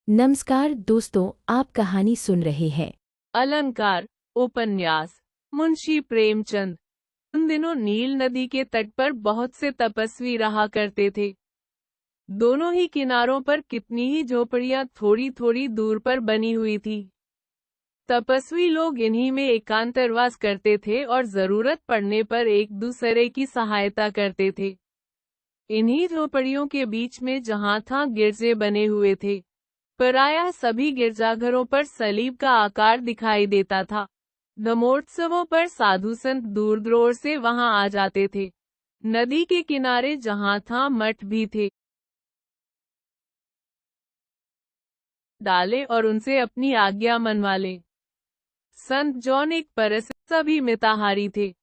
नमस्कार दोस्तों, आप कहानी सुन रहे हैं। अलंकार उपन्यास मुंशी प्रेमचंद। उन दिनों नील नदी के तट पर बहुत से तपस्वी रहा करते थे। दोनों ही किनारों पर कितनी ही झोपड़ियां थोड़ी थोड़ी दूर पर बनी हुई थी। तपस्वी लोग इन्हीं में एकांतरवास करते थे और जरूरत पड़ने पर एक दूसरे की सहायता करते थे। इन्हीं झोपड़ियों के बीच में जहां था गिरजे बने हुए थे। प्रायः सभी गिरजाघरों पर सलीब का आकार दिखाई देता था। ब्रह्मोत्सवों पर साधु संत दूर दूर से वहां आ जाते थे। नदी के किनारे जहां था मठ भी थे। डाले और उनसे अपनी आज्ञा मनवा ले। संत जॉन एक परस सभी मिताहारी थे।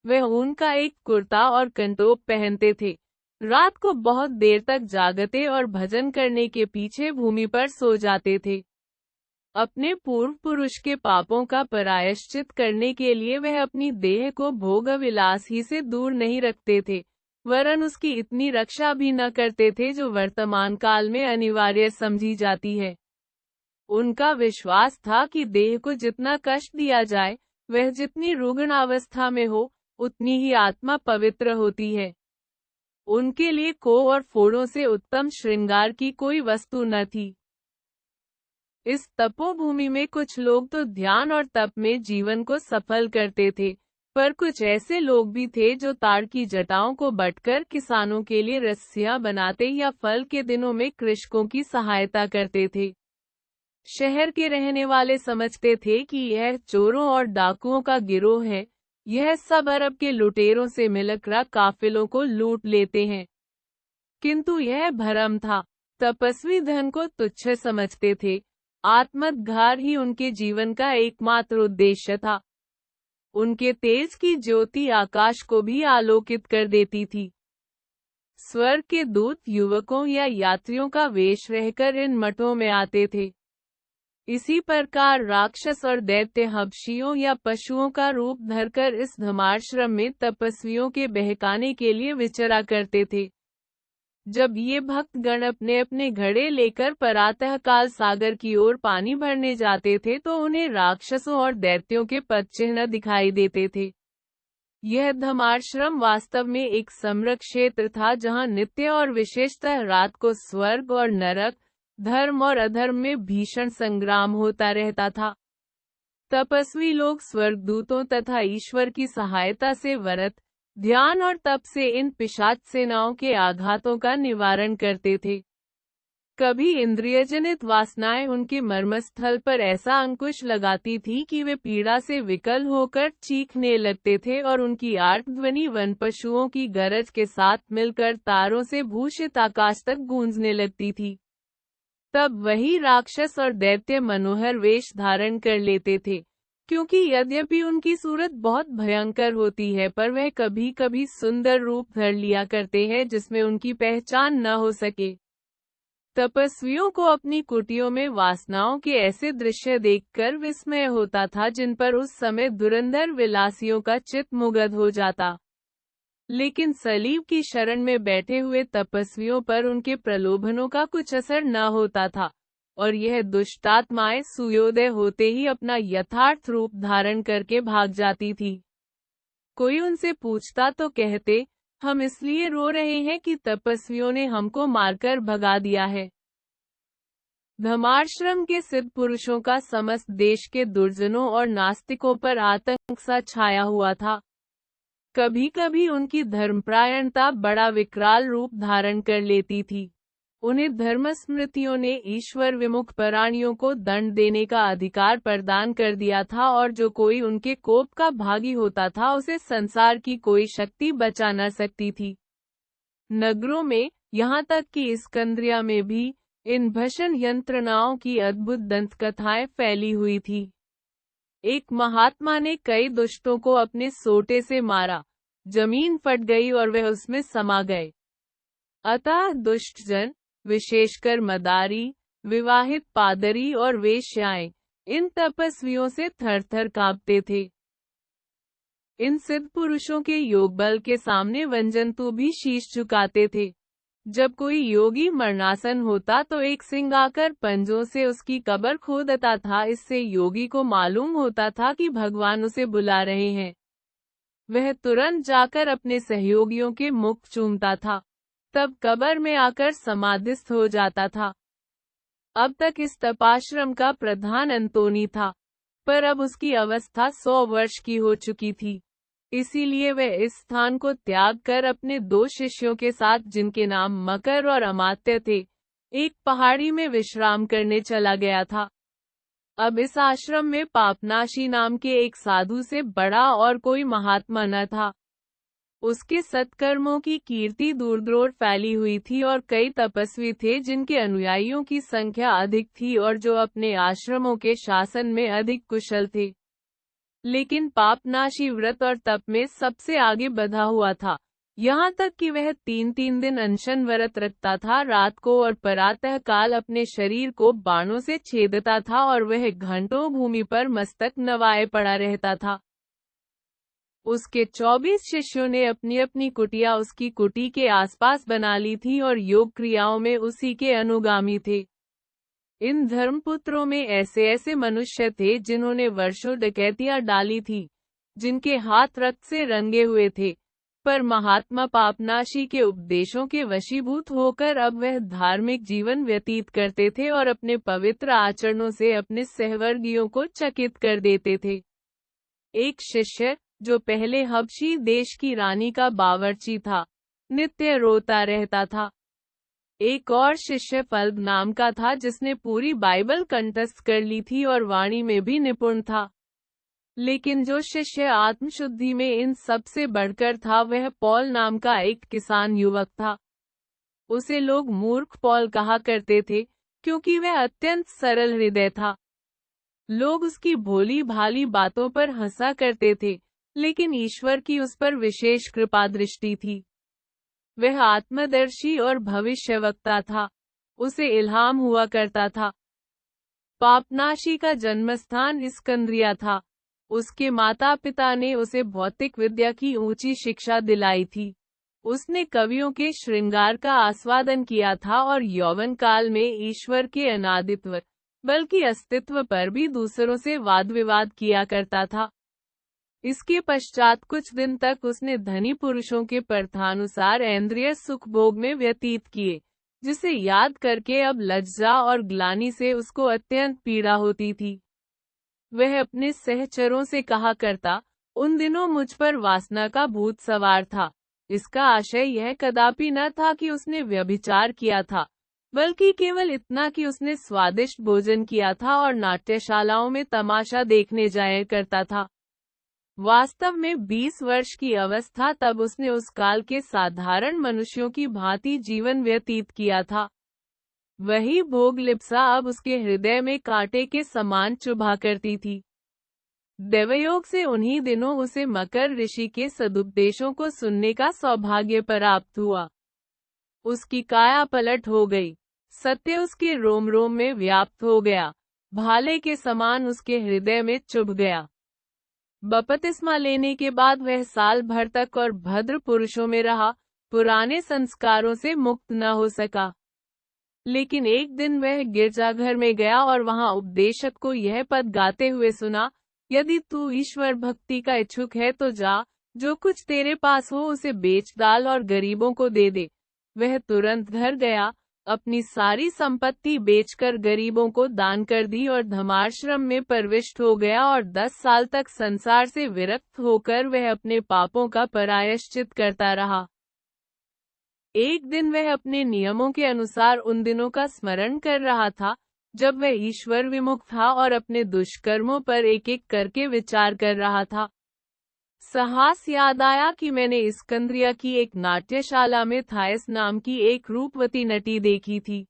वह उनका एक कुर्ता और कंटोप पहनते थे। रात को बहुत देर तक जागते और भजन करने के पीछे भूमि पर सो जाते थे। अपने पूर्व पुरुष के पापों का प्रायश्चित करने के लिए वह अपनी देह को भोग विलास ही से दूर नहीं रखते थे, वरन उसकी इतनी रक्षा भी न करते थे जो वर्तमान काल में अनिवार्य समझी जाती है। उनका विश्वास था कि देह को जितना कष्ट दिया जाए, वह जितनी रुग्ण अवस्था में हो, उतनी ही आत्मा पवित्र होती है। उनके लिए कोह और फोड़ों से उत्तम श्रृंगार की कोई वस्तु न थी। इस तपोभूमि में कुछ लोग तो ध्यान और तप में जीवन को सफल करते थे, पर कुछ ऐसे लोग भी थे जो ताड़ की जटाओं को बटकर किसानों के लिए रस्सियां बनाते या फल के दिनों में कृषकों की सहायता करते थे। शहर के रहने वाले समझते थे कि यह चोरों और डाकुओं का गिरोह है। यह सब अरब के लुटेरों से मिलकर काफिलों को लूट लेते हैं। किंतु यह भ्रम था। तपस्वी धन को तुच्छ समझते थे। आत्मोद्धार ही उनके जीवन का एकमात्र उद्देश्य था। उनके तेज की ज्योति आकाश को भी आलोकित कर देती थी। स्वर्ग के दूत युवकों या यात्रियों का वेश रहकर इन मठों में आते थे। इसी प्रकार राक्षस और दैत्य हबशियों या पशुओं का रूप धरकर इस धमाश्रम में तपस्वियों के बहकाने के लिए विचरा करते थे। जब ये भक्त गण अपने अपने घड़े लेकर प्रातःकाल सागर की ओर पानी भरने जाते थे तो उन्हें राक्षसों और दैत्यों के पदचिह्न दिखाई देते थे। यह धमाश्रम वास्तव में एक समरक क्षेत्र था जहां नित्य और विशेषतः रात को स्वर्ग और नरक, धर्म और अधर्म में भीषण संग्राम होता रहता था। तपस्वी लोग स्वर्गदूतों तथा ईश्वर की सहायता से व्रत, ध्यान और तप से इन पिशाच सेनाओं के आघातों का निवारण करते थे। कभी इंद्रियजनित वासनाएं उनके मर्मस्थल पर ऐसा अंकुश लगाती थी कि वे पीड़ा से विकल होकर चीखने लगते थे और उनकी आर्तध्वनि वन पशुओं की गरज के साथ मिलकर तारों से भूषित आकाश तक गूंजने लगती थी। तब वही राक्षस और दैत्य मनोहर वेश धारण कर लेते थे, क्योंकि यद्यपि उनकी सूरत बहुत भयंकर होती है पर वह कभी कभी सुंदर रूप धर लिया करते हैं जिसमें उनकी पहचान न हो सके। तपस्वियों को अपनी कुटियों में वासनाओं के ऐसे दृश्य देखकर विस्मय होता था जिन पर उस समय धुरंधर विलासियों का चित्त मुग्ध हो जाता। लेकिन सलीब की शरण में बैठे हुए तपस्वियों पर उनके प्रलोभनों का कुछ असर न होता था, और यह दुष्टात्माएं सूर्योदय होते ही अपना यथार्थ रूप धारण करके भाग जाती थी। कोई उनसे पूछता तो कहते, हम इसलिए रो रहे हैं कि तपस्वियों ने हमको मारकर भगा दिया है। धमाश्रम के सिद्ध पुरुषों का समस्त देश के दुर्जनों और नास्तिकों पर आतंक सा छाया हुआ था। कभी कभी उनकी धर्मपरायणता बड़ा विकराल रूप धारण कर लेती थी। उन्हें धर्म स्मृतियों ने ईश्वर विमुख प्राणियों को दंड देने का अधिकार प्रदान कर दिया था और जो कोई उनके कोप का भागी होता था उसे संसार की कोई शक्ति बचा न सकती थी। नगरों में, यहाँ तक कि इस्कंदरिया में भी, इन भशन यंत्रणाओं की अद्भुत दंतकथाएं फैली हुई थी। एक महात्मा ने कई दुष्टों को अपने सोटे से मारा, जमीन फट गई और वे उसमें समा गए। अतः दुष्टजन, विशेषकर मदारी, विवाहित पादरी और वेश्याएं, इन तपस्वियों से थर-थर कांपते थे। इन सिद्ध पुरुषों के योग बल के सामने वनजंतु भी शीश झुकाते थे। जब कोई योगी मरणासन होता तो एक सिंह आकर पंजों से उसकी कब्र खोदता था। इससे योगी को मालूम होता था कि भगवान उसे बुला रहे हैं। वह तुरंत जाकर अपने सहयोगियों के मुख चूमता था, तब कब्र में आकर समाधिस्थ हो जाता था। अब तक इस तपाश्रम का प्रधान अंतोनी था, पर अब उसकी अवस्था 100 वर्ष की हो चुकी थी। इसीलिए वह इस स्थान को त्याग कर अपने 2 शिष्यों के साथ, जिनके नाम मकर और अमात्य थे, एक पहाड़ी में विश्राम करने चला गया था। अब इस आश्रम में पापनाशी नाम के एक साधु से बड़ा और कोई महात्मा न था। उसके सत्कर्मों की कीर्ति दूर दूर फैली हुई थी और कई तपस्वी थे जिनके अनुयायियों की संख्या अधिक थी और जो अपने आश्रमों के शासन में अधिक कुशल थे। लेकिन पापनाशी व्रत और तप में सबसे आगे बढ़ा हुआ था, यहाँ तक कि वह 3-3 दिन अनशन व्रत रखता था रात को, और प्रातः काल अपने शरीर को बाणों से छेदता था और वह घंटों भूमि पर मस्तक नवाए पड़ा रहता था। उसके 24 शिष्यों ने अपनी अपनी कुटिया उसकी कुटी के आसपास बना ली थी और योग क्रियाओं में उसी के अनुगामी थे। इन धर्मपुत्रों में ऐसे ऐसे मनुष्य थे जिन्होंने वर्षों डकैतियां डाली थी, जिनके हाथ रक्त से रंगे हुए थे, पर महात्मा पापनाशी के उपदेशों के वशीभूत होकर अब वह धार्मिक जीवन व्यतीत करते थे और अपने पवित्र आचरणों से अपने सहवर्गियों को चकित कर देते थे। एक शिष्य, जो पहले हबशी देश की रानी का बावर्ची था, नित्य रोता रहता था। एक और शिष्य फल्ग नाम का था, जिसने पूरी बाइबल कंठस्थ कर ली थी और वाणी में भी निपुण था। लेकिन जो शिष्य आत्मशुद्धि में इन सब से बढ़कर था, वह पॉल नाम का एक किसान युवक था। उसे लोग मूर्ख पॉल कहा करते थे, क्योंकि वह अत्यंत सरल हृदय था। लोग उसकी भोली भाली बातों पर हंसा करते थे, लेकिन ईश्वर की उस पर विशेष कृपा दृष्टि थी। वह आत्मदर्शी और भविष्यवक्ता था। उसे इल्हाम हुआ करता था। पापनाशी का जन्मस्थान इस्कंद्रिया था। उसके माता पिता ने उसे भौतिक विद्या की ऊंची शिक्षा दिलाई थी। उसने कवियों के श्रृंगार का आस्वादन किया था और यौवन काल में ईश्वर के अनादित्व, बल्कि अस्तित्व पर भी दूसरों से वाद विवाद किया करता था। इसके पश्चात कुछ दिन तक उसने धनी पुरुषों के प्रथानुसार ऐन्द्रिय सुख भोग में व्यतीत किए, जिसे याद करके अब लज्जा और ग्लानि से उसको अत्यंत पीड़ा होती थी। वह अपने सहचरों से कहा करता, उन दिनों मुझ पर वासना का भूत सवार था। इसका आशय यह कदापि न था कि उसने व्यभिचार किया था, बल्कि केवल इतना कि उसने स्वादिष्ट भोजन किया था और नाट्यशालाओं में तमाशा देखने जाया करता था। वास्तव में 20 वर्ष की अवस्था तब उसने उस काल के साधारण मनुष्यों की भांति जीवन व्यतीत किया था। वही भोग लिप्सा अब उसके हृदय में कांटे के समान चुभा करती थी। देवयोग से उन्हीं दिनों उसे मकर ऋषि के सदुपदेशों को सुनने का सौभाग्य प्राप्त हुआ। उसकी काया पलट हो गई। सत्य उसके रोम रोम में व्याप्त हो गया, भाले के समान उसके हृदय में चुभ गया। बपतिस्मा लेने के बाद वह साल भर तक और भद्र पुरुषों में रहा, पुराने संस्कारों से मुक्त न हो सका। लेकिन एक दिन वह गिरजाघर में गया और वहां उपदेशक को यह पद गाते हुए सुना, यदि तू ईश्वर भक्ति का इच्छुक है तो जा, जो कुछ तेरे पास हो उसे बेच डाल और गरीबों को दे दे। वह तुरंत घर गया, अपनी सारी संपत्ति बेचकर गरीबों को दान कर दी और धर्माश्रम में प्रविष्ट हो गया और 10 साल तक संसार से विरक्त होकर वह अपने पापों का प्रायश्चित करता रहा। एक दिन वह अपने नियमों के अनुसार उन दिनों का स्मरण कर रहा था, जब वह ईश्वर विमुख था और अपने दुष्कर्मों पर एक एक करके विचार कर रहा था। साहस याद आया कि मैंने इस्कंद्रिया की एक नाट्यशाला में थायस नाम की एक रूपवती नटी देखी थी।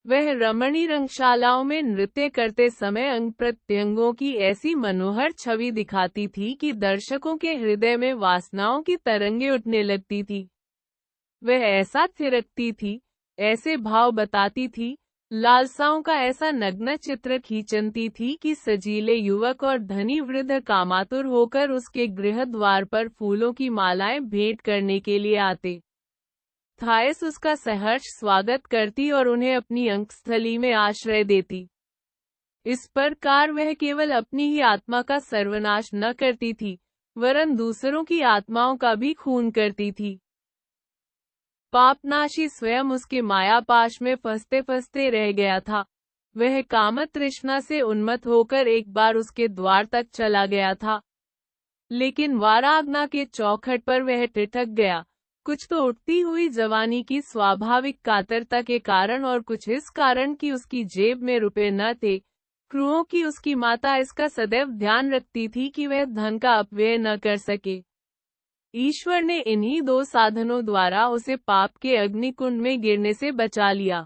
वह रमणी रंगशालाओं में नृत्य करते समय अंग प्रत्यंगों की ऐसी मनोहर छवि दिखाती थी कि दर्शकों के हृदय में वासनाओं की तरंगे उठने लगती थी। वह ऐसा थिरकती थी, ऐसे भाव बताती थी, लालसाओं का ऐसा नग्न चित्र खींचती थी कि सजीले युवक और धनी वृद्ध कामातुर होकर उसके गृह द्वार पर फूलों की मालाएं भेंट करने के लिए आते। थायस उसका सहर्ष स्वागत करती और उन्हें अपनी अंकस्थली में आश्रय देती। इस प्रकार वह केवल अपनी ही आत्मा का सर्वनाश न करती थी, वरन दूसरों की आत्माओं का भी खून करती थी। पापनाशी स्वयं उसके मायापाश में फंसते फंसते रह गया था। वह काम तृष्णा से उन्मत्त होकर एक बार उसके द्वार तक चला गया था, लेकिन वाराग्ना के चौखट पर वह ठिठक गया, कुछ तो उठती हुई जवानी की स्वाभाविक कातरता के कारण और कुछ इस कारण कि उसकी जेब में रुपए न थे। क्रूओं की उसकी माता इसका सदैव ध्यान रखती थी कि वह धन का अपव्यय न कर सके। ईश्वर ने इन्हीं दो साधनों द्वारा उसे पाप के अग्निकुंड में गिरने से बचा लिया।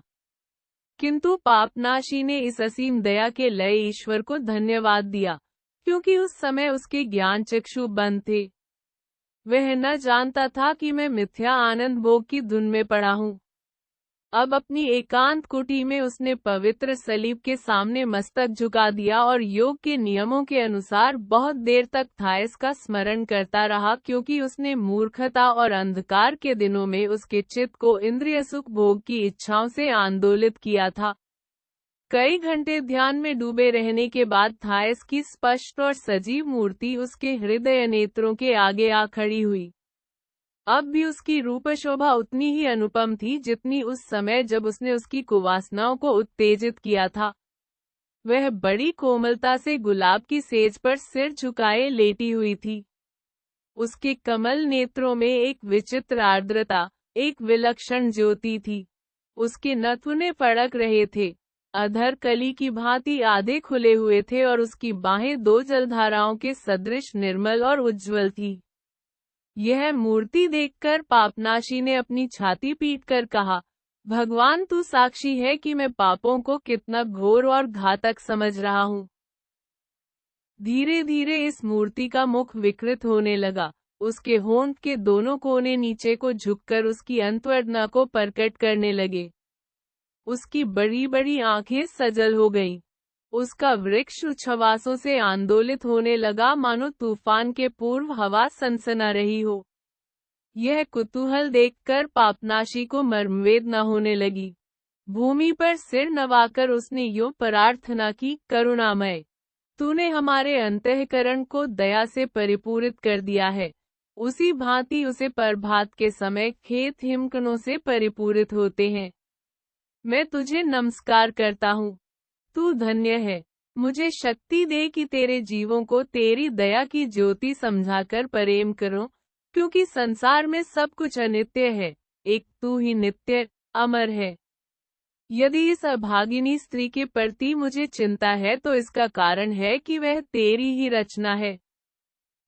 किंतु पापनाशी ने इस असीम दया के लिए ईश्वर को धन्यवाद दिया, क्योंकि उस समय उसके ज्ञान चक्षु बंद थे। वह न जानता था कि मैं मिथ्या आनंद भोग की धुन में पड़ा हूँ। अब अपनी एकांत कुटी में उसने पवित्र सलीब के सामने मस्तक झुका दिया और योग के नियमों के अनुसार बहुत देर तक थायस का स्मरण करता रहा, क्योंकि उसने मूर्खता और अंधकार के दिनों में उसके चित्त को इंद्रिय सुख भोग की इच्छाओं से आंदोलित किया था। कई घंटे ध्यान में डूबे रहने के बाद थायस की स्पष्ट और सजीव मूर्ति उसके हृदय नेत्रों के आगे आ खड़ी हुई। अब भी उसकी रूप शोभा उतनी ही अनुपम थी जितनी उस समय जब उसने उसकी कुवासनाओं को उत्तेजित किया था। वह बड़ी कोमलता से गुलाब की सेज पर सिर झुकाए लेटी हुई थी। उसके कमल नेत्रों में एक विचित्र आर्द्रता, एक विलक्षण ज्योति थी। उसके नथुने फड़क रहे थे, अधर कली की भांति आधे खुले हुए थे और उसकी बाहें दो जलधाराओं के सदृश निर्मल और उज्ज्वल थी। यह मूर्ति देखकर पापनाशी ने अपनी छाती पीटकर कहा, भगवान तू साक्षी है कि मैं पापों को कितना घोर और घातक समझ रहा हूँ। धीरे धीरे इस मूर्ति का मुख विकृत होने लगा, उसके होंठ के दोनों कोने नीचे को झुककर उसकी अंतर्वरना को प्रकट करने लगे। उसकी बड़ी बड़ी आंखें सजल हो गईं। उसका वृक्ष उच्छ्वासों से आंदोलित होने लगा, मानो तूफान के पूर्व हवा सनसना रही हो। यह कुतूहल देखकर पापनाशी को मर्मवेदना होने लगी। भूमि पर सिर नवाकर उसने यूं प्रार्थना की, करुणामय, तूने हमारे अंतःकरण को दया से परिपूरित कर दिया है, उसी भांति उसे प्रभात के समय खेत हिमकणों से परिपूरित होते हैं। मैं तुझे नमस्कार करता हूँ, तू धन्य है। मुझे शक्ति दे कि तेरे जीवों को तेरी दया की ज्योति समझाकर प्रेम करूं, क्योंकि संसार में सब कुछ अनित्य है, एक तू ही नित्य अमर है। यदि इस अभागिनी स्त्री के प्रति मुझे चिंता है तो इसका कारण है कि वह तेरी ही रचना है।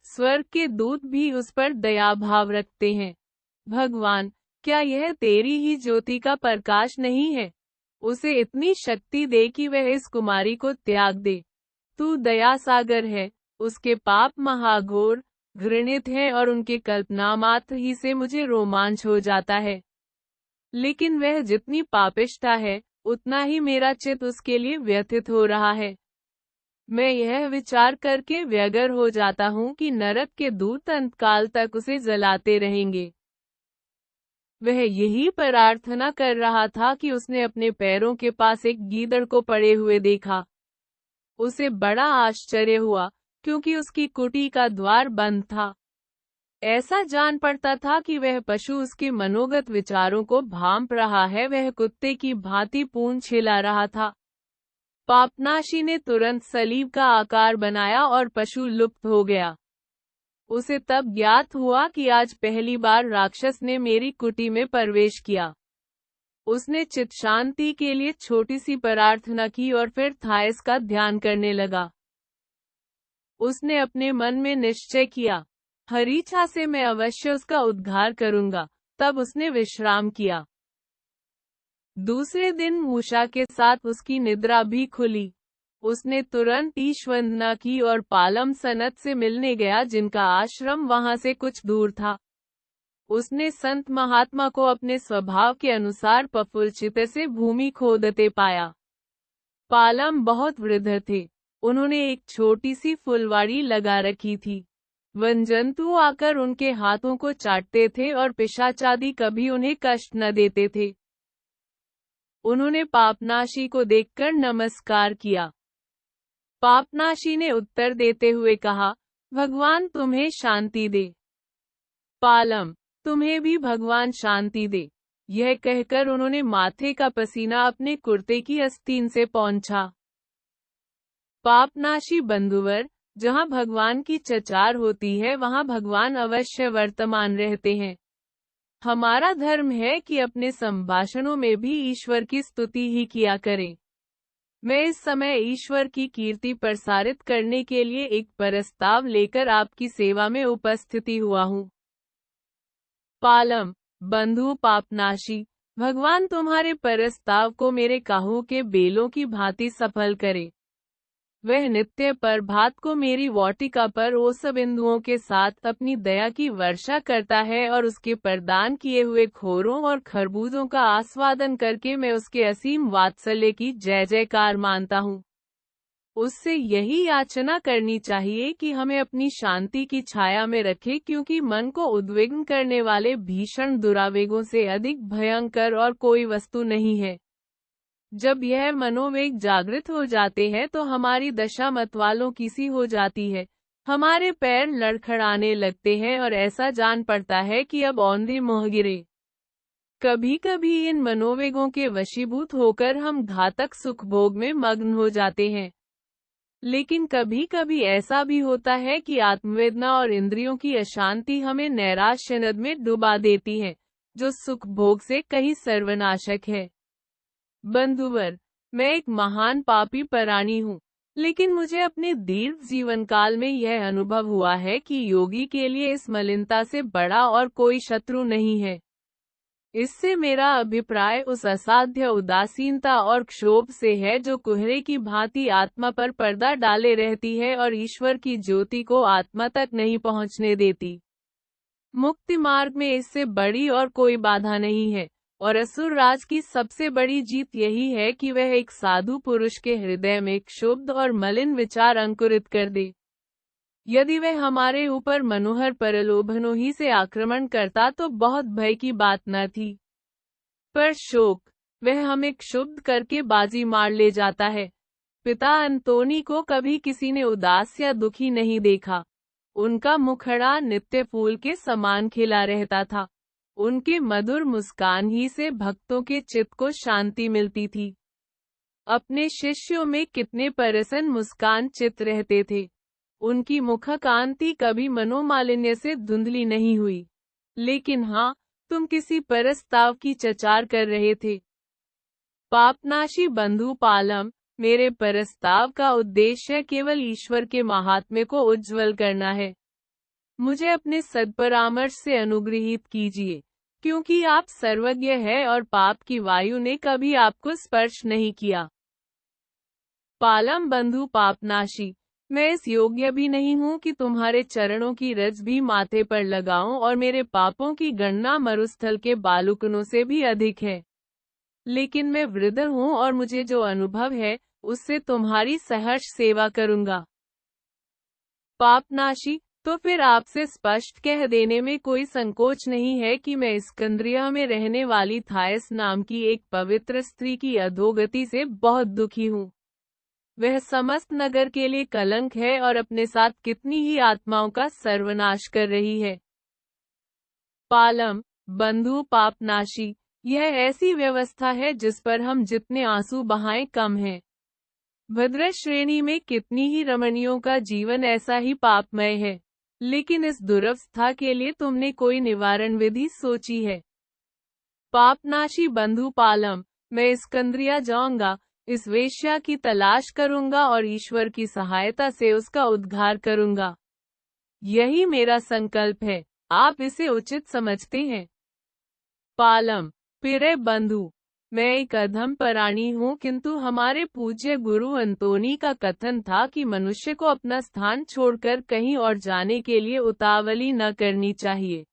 स्वर्ग के दूत भी उस पर दया भाव रखते हैं। भगवान, क्या यह तेरी ही ज्योति का प्रकाश नहीं है? उसे इतनी शक्ति दे कि वह इस कुमारी को त्याग दे। तू दया सागर है, उसके पाप महाघोर घृणित हैं और उनके कल्पना मात्र ही से मुझे रोमांच हो जाता है। लेकिन वह जितनी पापिष्ठा है, उतना ही मेरा चित्त उसके लिए व्यथित हो रहा है। मैं यह विचार करके व्यग्र हो जाता हूँ कि नरक के दूत अंतकाल तक उसे जलाते रहेंगे। वह यही प्रार्थना कर रहा था कि उसने अपने पैरों के पास एक गीदड़ को पड़े हुए देखा। उसे बड़ा आश्चर्य हुआ, क्योंकि उसकी कुटी का द्वार बंद था। ऐसा जान पड़ता था कि वह पशु उसके मनोगत विचारों को भांप रहा है। वह कुत्ते की भांति पूंछ हिला रहा था। पापनाशी ने तुरंत सलीब का आकार बनाया और पशु लुप्त हो गया। उसे तब ज्ञात हुआ कि आज पहली बार राक्षस ने मेरी कुटी में प्रवेश किया। उसने चित्त शांति के लिए छोटी सी प्रार्थना की और फिर थायस का ध्यान करने लगा। उसने अपने मन में निश्चय किया, हरी इच्छा से मैं अवश्य उसका उद्धार करूंगा। तब उसने विश्राम किया। दूसरे दिन मूषा के साथ उसकी निद्रा भी खुली। उसने तुरंत ईश वंदना की और पालम सनत से मिलने गया, जिनका आश्रम वहां से कुछ दूर था। उसने संत महात्मा को अपने स्वभाव के अनुसार प्रफुल्लित से भूमि खोदते पाया। पालम बहुत वृद्ध थे। उन्होंने एक छोटी सी फुलवाड़ी लगा रखी थी। वनजंतु आकर उनके हाथों को चाटते थे और पिशाचादि कभी उन्हें कष्ट न देते थे। उन्होंने पापनाशी को देखकर नमस्कार किया। पापनाशी ने उत्तर देते हुए कहा, भगवान तुम्हें शांति दे। पालम, तुम्हें भी भगवान शांति दे। यह कहकर उन्होंने माथे का पसीना अपने कुर्ते की आस्तीन से पोंछा। पापनाशी बंधुवर, जहाँ भगवान की चचार होती है वहाँ भगवान अवश्य वर्तमान रहते हैं। हमारा धर्म है कि अपने संभाषणों में भी ईश्वर की स्तुति ही किया करें। मैं इस समय ईश्वर की कीर्ति प्रसारित करने के लिए एक प्रस्ताव लेकर आपकी सेवा में उपस्थिति हुआ हूँ। पालम, बंधु पापनाशी, भगवान तुम्हारे प्रस्ताव को मेरे काहू के बेलों की भांति सफल करे। वह नित्य प्रभात को मेरी वाटिका पर ओस बिंदुओं के साथ अपनी दया की वर्षा करता है और उसके प्रदान किए हुए खोरों और खरबूजों का आस्वादन करके मैं उसके असीम वात्सल्य की जय जयकार मानता हूँ। उससे यही याचना करनी चाहिए कि हमें अपनी शांति की छाया में रखे, क्योंकि मन को उद्विग्न करने वाले भीषण दुरावेगों से अधिक भयंकर और कोई वस्तु नहीं है। जब यह मनोवेग जागृत हो जाते हैं तो हमारी दशा मतवालों की सी हो जाती है। हमारे पैर लड़खड़ाने लगते हैं और ऐसा जान पड़ता है कि अब औंधे मुँह गिरे। कभी कभी इन मनोवेगों के वशीभूत होकर हम घातक सुख भोग में मग्न हो जाते हैं। लेकिन कभी कभी ऐसा भी होता है कि आत्मवेदना और इंद्रियों की अशांति हमें नैराश्य नद में डुबा देती है, जो सुख भोग से कहीं सर्वनाशक है। बंधुवर, मैं एक महान पापी प्राणी हूँ, लेकिन मुझे अपने दीर्घ जीवन काल में यह अनुभव हुआ है कि योगी के लिए इस मलिनता से बड़ा और कोई शत्रु नहीं है। इससे मेरा अभिप्राय उस असाध्य उदासीनता और क्षोभ से है जो कुहरे की भांति आत्मा पर पर्दा डाले रहती है और ईश्वर की ज्योति को आत्मा तक नहीं पहुँचने देती। मुक्ति मार्ग में इससे बड़ी और कोई बाधा नहीं है, और असुर राज की सबसे बड़ी जीत यही है कि वह एक साधु पुरुष के हृदय में क्षुब्ध और मलिन विचार अंकुरित कर दे। यदि वह हमारे ऊपर मनोहर प्रलोभनों ही से आक्रमण करता तो बहुत भय की बात न थी, पर शोक, वह हमें क्षुब्ध करके बाजी मार ले जाता है। पिता अंतोनी को कभी किसी ने उदास या दुखी नहीं देखा। उनका मुखड़ा नित्य फूल के समान खिला रहता था। उनके मधुर मुस्कान ही से भक्तों के चित्त को शांति मिलती थी। अपने शिष्यों में कितने प्रसन्न मुस्कान चित्त रहते थे। उनकी मुख कांति कभी मनोमालिन्य से धुंधली नहीं हुई। लेकिन हाँ, तुम किसी प्रस्ताव की चर्चा कर रहे थे। पापनाशी बंधु पालम, मेरे प्रस्ताव का उद्देश्य केवल ईश्वर के महात्म्य को उज्जवल करना है। मुझे अपने सद्परामर्श से अनुग्रहित कीजिए, क्योंकि आप सर्वज्ञ हैं और पाप की वायु ने कभी आपको स्पर्श नहीं किया। पालम बंधु पापनाशी, मैं इस योग्य भी नहीं हूँ कि तुम्हारे चरणों की रज भी माथे पर लगाऊं, और मेरे पापों की गणना मरुस्थल के बालुकनों से भी अधिक है। लेकिन मैं वृद्ध हूँ और मुझे जो अनुभव है उससे तुम्हारी सहर्ष सेवा करूंगा। पापनाशी, तो फिर आपसे स्पष्ट कह देने में कोई संकोच नहीं है कि मैं स्कंद्रिया में रहने वाली थायस नाम की एक पवित्र स्त्री की अधोगति से बहुत दुखी हूँ। वह समस्त नगर के लिए कलंक है और अपने साथ कितनी ही आत्माओं का सर्वनाश कर रही है। पालम बंधु पापनाशी, यह ऐसी व्यवस्था है जिस पर हम जितने आंसू बहाएं कम है। भद्र श्रेणी में कितनी ही रमणियों का जीवन ऐसा ही पापमय है, लेकिन इस दुरवस्था के लिए तुमने कोई निवारण विधि सोची है? पापनाशी बंधु पालम, मैं स्कंद्रिया जाऊंगा, इस वेश्या की तलाश करूंगा और ईश्वर की सहायता से उसका उद्धार करूंगा। यही मेरा संकल्प है। आप इसे उचित समझते हैं? पालम प्रिय बंधु, मैं एक अधम प्राणी हूँ, किंतु हमारे पूज्य गुरु अंतोनी का कथन था कि मनुष्य को अपना स्थान छोड़कर कहीं और जाने के लिए उतावली न करनी चाहिए।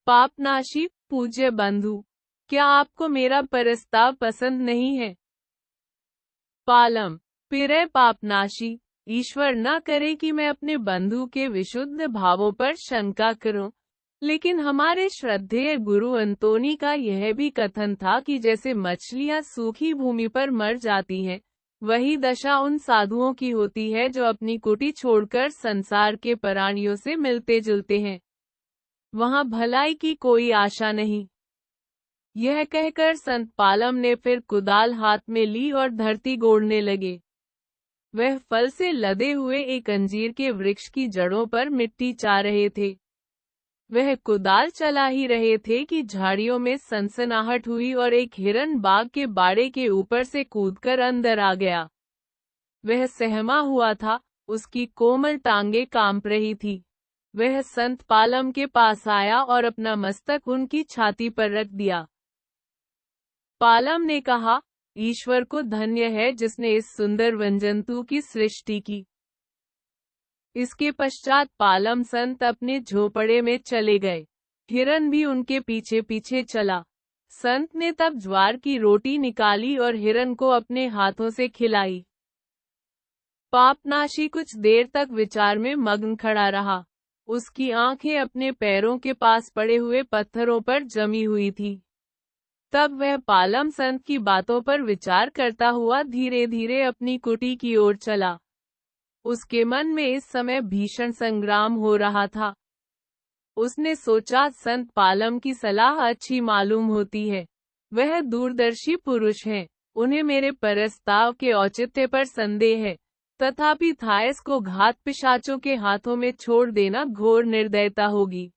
पापनाशी पूज्य बंधु, क्या आपको मेरा प्रस्ताव पसंद नहीं है? पालम प्रिय पापनाशी, ईश्वर न करे कि मैं अपने बंधु के विशुद्ध भावों पर शंका करूं, लेकिन हमारे श्रद्धेय गुरु अंतोनी का यह भी कथन था कि जैसे मछलियां सूखी भूमि पर मर जाती हैं, वही दशा उन साधुओं की होती है जो अपनी कुटी छोड़कर संसार के प्राणियों से मिलते जुलते हैं। वहां भलाई की कोई आशा नहीं। यह कहकर संत पालम ने फिर कुदाल हाथ में ली और धरती गोड़ने लगे। वह फल से लदे हुए एक अंजीर के वृक्ष की जड़ों पर मिट्टी चा रहे थे। वह कुदाल चला ही रहे थे कि झाड़ियों में सनसनाहट हुई और एक हिरन बाग के बाड़े के ऊपर से कूदकर अंदर आ गया। वह सहमा हुआ था, उसकी कोमल टांगे कांप रही थी। वह संत पालम के पास आया और अपना मस्तक उनकी छाती पर रख दिया। पालम ने कहा, ईश्वर को धन्य है जिसने इस सुंदर वनजंतु की सृष्टि की। इसके पश्चात पालम संत अपने झोपड़े में चले गए। हिरन भी उनके पीछे पीछे चला। संत ने तब ज्वार की रोटी निकाली और हिरन को अपने हाथों से खिलाई। पापनाशी कुछ देर तक विचार में मग्न खड़ा रहा। उसकी आंखें अपने पैरों के पास पड़े हुए पत्थरों पर जमी हुई थी। तब वह पालम संत की बातों पर विचार करता हुआ धीरे धीरे अपनी कुटी की ओर चला। उसके मन में इस समय भीषण संग्राम हो रहा था। उसने सोचा, संत पालम की सलाह अच्छी मालूम होती है। वह दूरदर्शी पुरुष हैं, उन्हें मेरे प्रस्ताव के औचित्य पर संदेह है। तथापि थायस को घात पिशाचों के हाथों में छोड़ देना घोर निर्दयता होगी।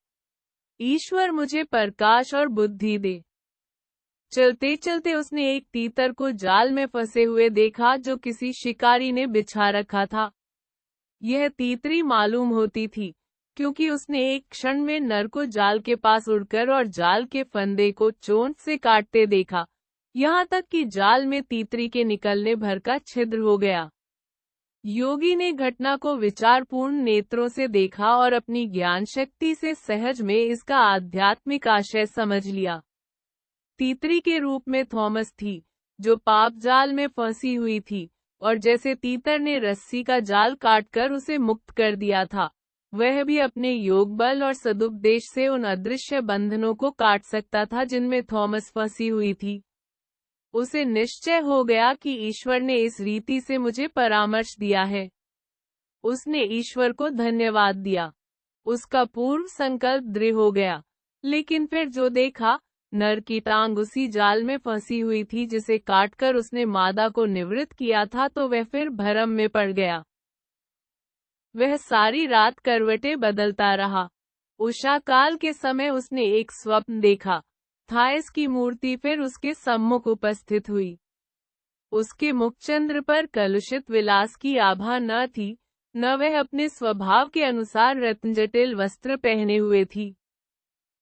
ईश्वर मुझे प्रकाश और बुद्धि दे। चलते चलते उसने एक तीतर को जाल में फंसे हुए देखा जो किसी शिकारी ने बिछा रखा था। यह तीतरी मालूम होती थी, क्योंकि उसने एक क्षण में नर को जाल के पास उड़कर और जाल के फंदे को चोंच से काटते देखा, यहाँ तक कि जाल में तीतरी के निकलने भर का छिद्र हो गया। योगी ने घटना को विचारपूर्ण नेत्रों से देखा और अपनी ज्ञान शक्ति से सहज में इसका आध्यात्मिक आशय समझ लिया। तीतरी के रूप में थॉमस थी, जो पाप जाल में फंसी हुई थी, और जैसे तीतर ने रस्सी का जाल काटकर उसे मुक्त कर दिया था, वह भी अपने योग बल और सदुपदेश से उन अदृश्य बंधनों को काट सकता था जिनमें थॉमस फंसी हुई थी। उसे निश्चय हो गया कि ईश्वर ने इस रीति से मुझे परामर्श दिया है। उसने ईश्वर को धन्यवाद दिया। उसका पूर्व संकल्प दृढ़ हो गया। लेकिन फिर जो देखा, नर की टांग उसी जाल में फंसी हुई थी जिसे काटकर उसने मादा को निवृत्त किया था, तो वह फिर भ्रम में पड़ गया। वह सारी रात करवटें बदलता रहा। उषा काल के समय उसने एक स्वप्न देखा। थायस की मूर्ति फिर उसके सम्मुख उपस्थित हुई। उसके मुखचंद्र पर कलुषित विलास की आभा न थी, न वह अपने स्वभाव के अनुसार रत्नजटिल वस्त्र पहने हुए थी।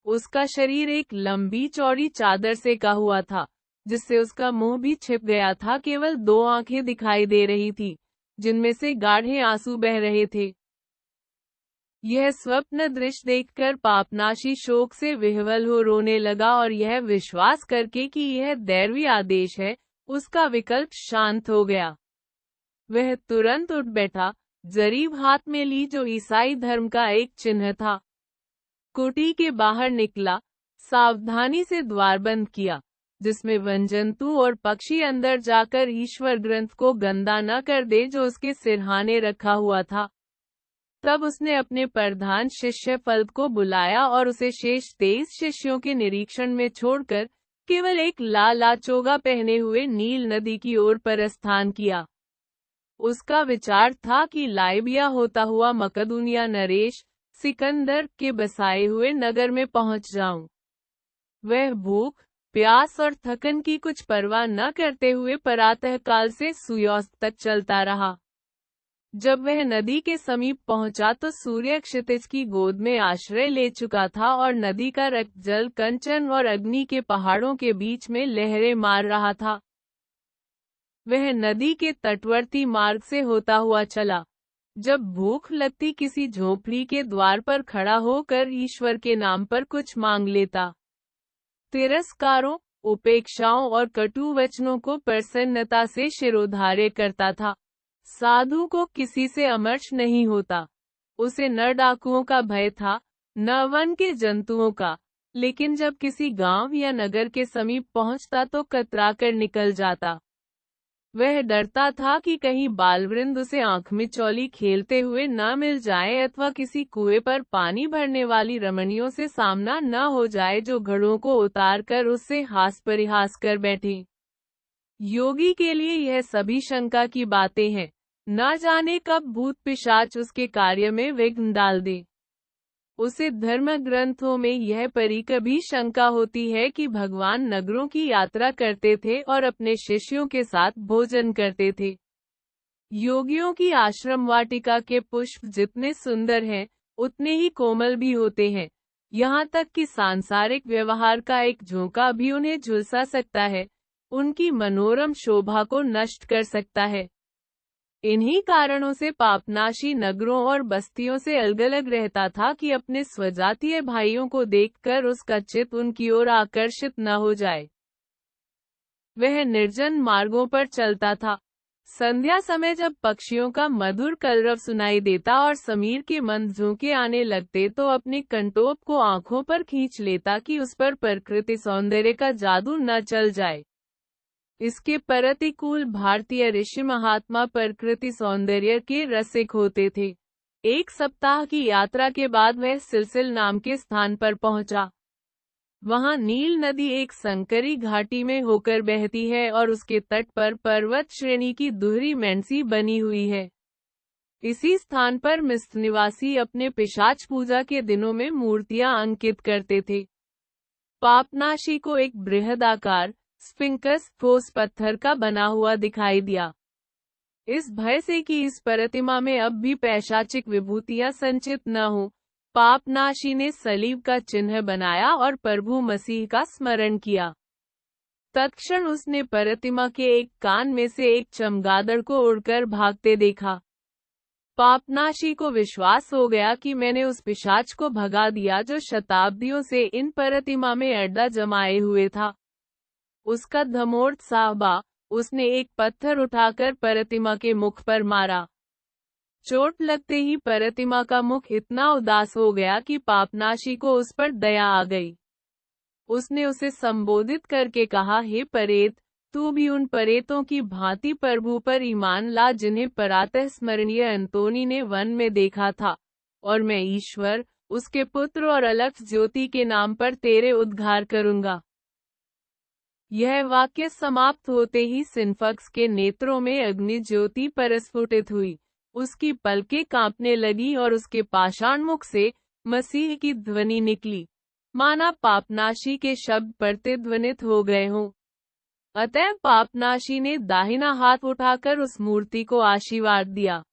उसका शरीर एक लंबी चौड़ी चादर से का हुआ था, जिससे उसका मुंह भी छिप गया था। केवल 2 आंखें दिखाई दे रही थी, जिनमें से गाढ़े आंसू बह रहे थे। यह स्वप्न दृश्य देखकर पापनाशी शोक से विह्वल हो रोने लगा और यह विश्वास करके कि यह दैवी आदेश है, उसका विकल्प शांत हो गया। वह तुरंत उठ बैठा, जरीब हाथ में ली जो ईसाई धर्म का एक चिन्ह था। कुटी के बाहर निकला, सावधानी से द्वार बंद किया, जिसमें वनजंतु और पक्षी अंदर जाकर ईश्वर ग्रंथ को गंदा न कर दे जो उसके सिरहाने रखा हुआ था। तब उसने अपने प्रधान शिष्य फल्त को बुलाया और उसे शेष 23 शिष्यों के निरीक्षण में छोड़कर केवल एक लाल चोगा पहने हुए नील नदी की ओर प्रस्थान किया। उसका विचार था कि लाइबिया होता हुआ मकदूनिया नरेश सिकंदर के बसाए हुए नगर में पहुंच जाऊं। वह भूख, प्यास और थकन की कुछ परवाह न करते हुए प्रातःकाल से सूर्यास्त तक चलता रहा। जब वह नदी के समीप पहुंचा तो सूर्य क्षितिज की गोद में आश्रय ले चुका था और नदी का रक्त जल कंचन और अग्नि के पहाड़ों के बीच में लहरें मार रहा था। वह नदी के तटवर्ती मार्ग से होता हुआ चला। जब भूख लगती किसी झोपड़ी के द्वार पर खड़ा होकर ईश्वर के नाम पर कुछ मांग लेता। तिरस्कारों, उपेक्षाओं और कटु वचनों को प्रसन्नता से शिरोधार्य करता था। साधु को किसी से अमर्ष नहीं होता। उसे न डाकुओं का भय था, न वन के जंतुओं का, लेकिन जब किसी गांव या नगर के समीप पहुंचता तो कतराकर निकल जाता। वह डरता था कि कहीं बालवृंद उसे आंख मिचौली खेलते हुए न मिल जाए अथवा किसी कुएं पर पानी भरने वाली रमणियों से सामना न हो जाए जो घड़ों को उतार कर उससे हास परिहास कर बैठे। योगी के लिए यह सभी शंका की बातें हैं। न जाने कब भूत पिशाच उसके कार्य में विघ्न डाल दे। उसे धर्म ग्रंथों में यह परी कभी शंका होती है कि भगवान नगरों की यात्रा करते थे और अपने शिष्यों के साथ भोजन करते थे। योगियों की आश्रम वाटिका के पुष्प जितने सुंदर हैं, उतने ही कोमल भी होते हैं। यहाँ तक कि सांसारिक व्यवहार का एक झोंका भी उन्हें झुलसा सकता है, उनकी मनोरम शोभा को नष्ट कर सकता है। इन्हीं कारणों से पापनाशी नगरों और बस्तियों से अलग अलग रहता था कि अपने स्वजातीय भाइयों को देखकर उसका चित्त उनकी ओर आकर्षित न हो जाए। वह निर्जन मार्गों पर चलता था। संध्या समय जब पक्षियों का मधुर कलरव सुनाई देता और समीर के मंद झोंके आने लगते तो अपने कंटोप को आंखों पर खींच लेता कि उस पर प्रकृति सौंदर्य का जादू न चल जाए। इसके प्रतिकूल भारतीय ऋषि महात्मा प्रकृति सौंदर्य के रसिक होते थे। एक सप्ताह की यात्रा के बाद वह सिलसिल नाम के स्थान पर पहुंचा। वहां नील नदी एक संकरी घाटी में होकर बहती है और उसके तट पर पर्वत श्रेणी की दोहरी मेंडसी बनी हुई है। इसी स्थान पर मिस्र निवासी अपने पिशाच पूजा के दिनों में मूर्तियां अंकित करते थे। पापनाशी को एक बृहदाकार स्फिंक्स ठोस पत्थर का बना हुआ दिखाई दिया। इस भय से कि इस प्रतिमा में अब भी पैशाचिक विभूतियां संचित न हो, पापनाशी ने सलीब का चिन्ह बनाया और प्रभु मसीह का स्मरण किया। तत्क्षण उसने प्रतिमा के एक कान में से एक चमगादड़ को उड़कर भागते देखा। पापनाशी को विश्वास हो गया कि मैंने उस पिशाच को भगा दिया जो शताब्दियों से इन प्रतिमा में अड्डा जमाए हुए था। उसका धमोर्थ साहबा, उसने एक पत्थर उठाकर प्रतिमा के मुख पर मारा। चोट लगते ही प्रतिमा का मुख इतना उदास हो गया कि पापनाशी को उस पर दया आ गई। उसने उसे संबोधित करके कहा, हे परेत, तू भी उन परेतों की भांति प्रभु पर ईमान ला जिन्हें प्रातः स्मरणीय अंतोनी ने वन में देखा था, और मैं ईश्वर, उसके पुत्र और अलख ज्योति के नाम पर तेरे उद्धार करूंगा। यह वाक्य समाप्त होते ही सिनफक्स के नेत्रों में अग्नि ज्योति प्रस्फुटित हुई। उसकी पलकें कांपने लगी और उसके पाषाण मुख से मसीह की ध्वनि निकली, माना पापनाशी के शब्द प्रतिध्वनित हो गए हों। अतः पापनाशी ने दाहिना हाथ उठाकर उस मूर्ति को आशीर्वाद दिया।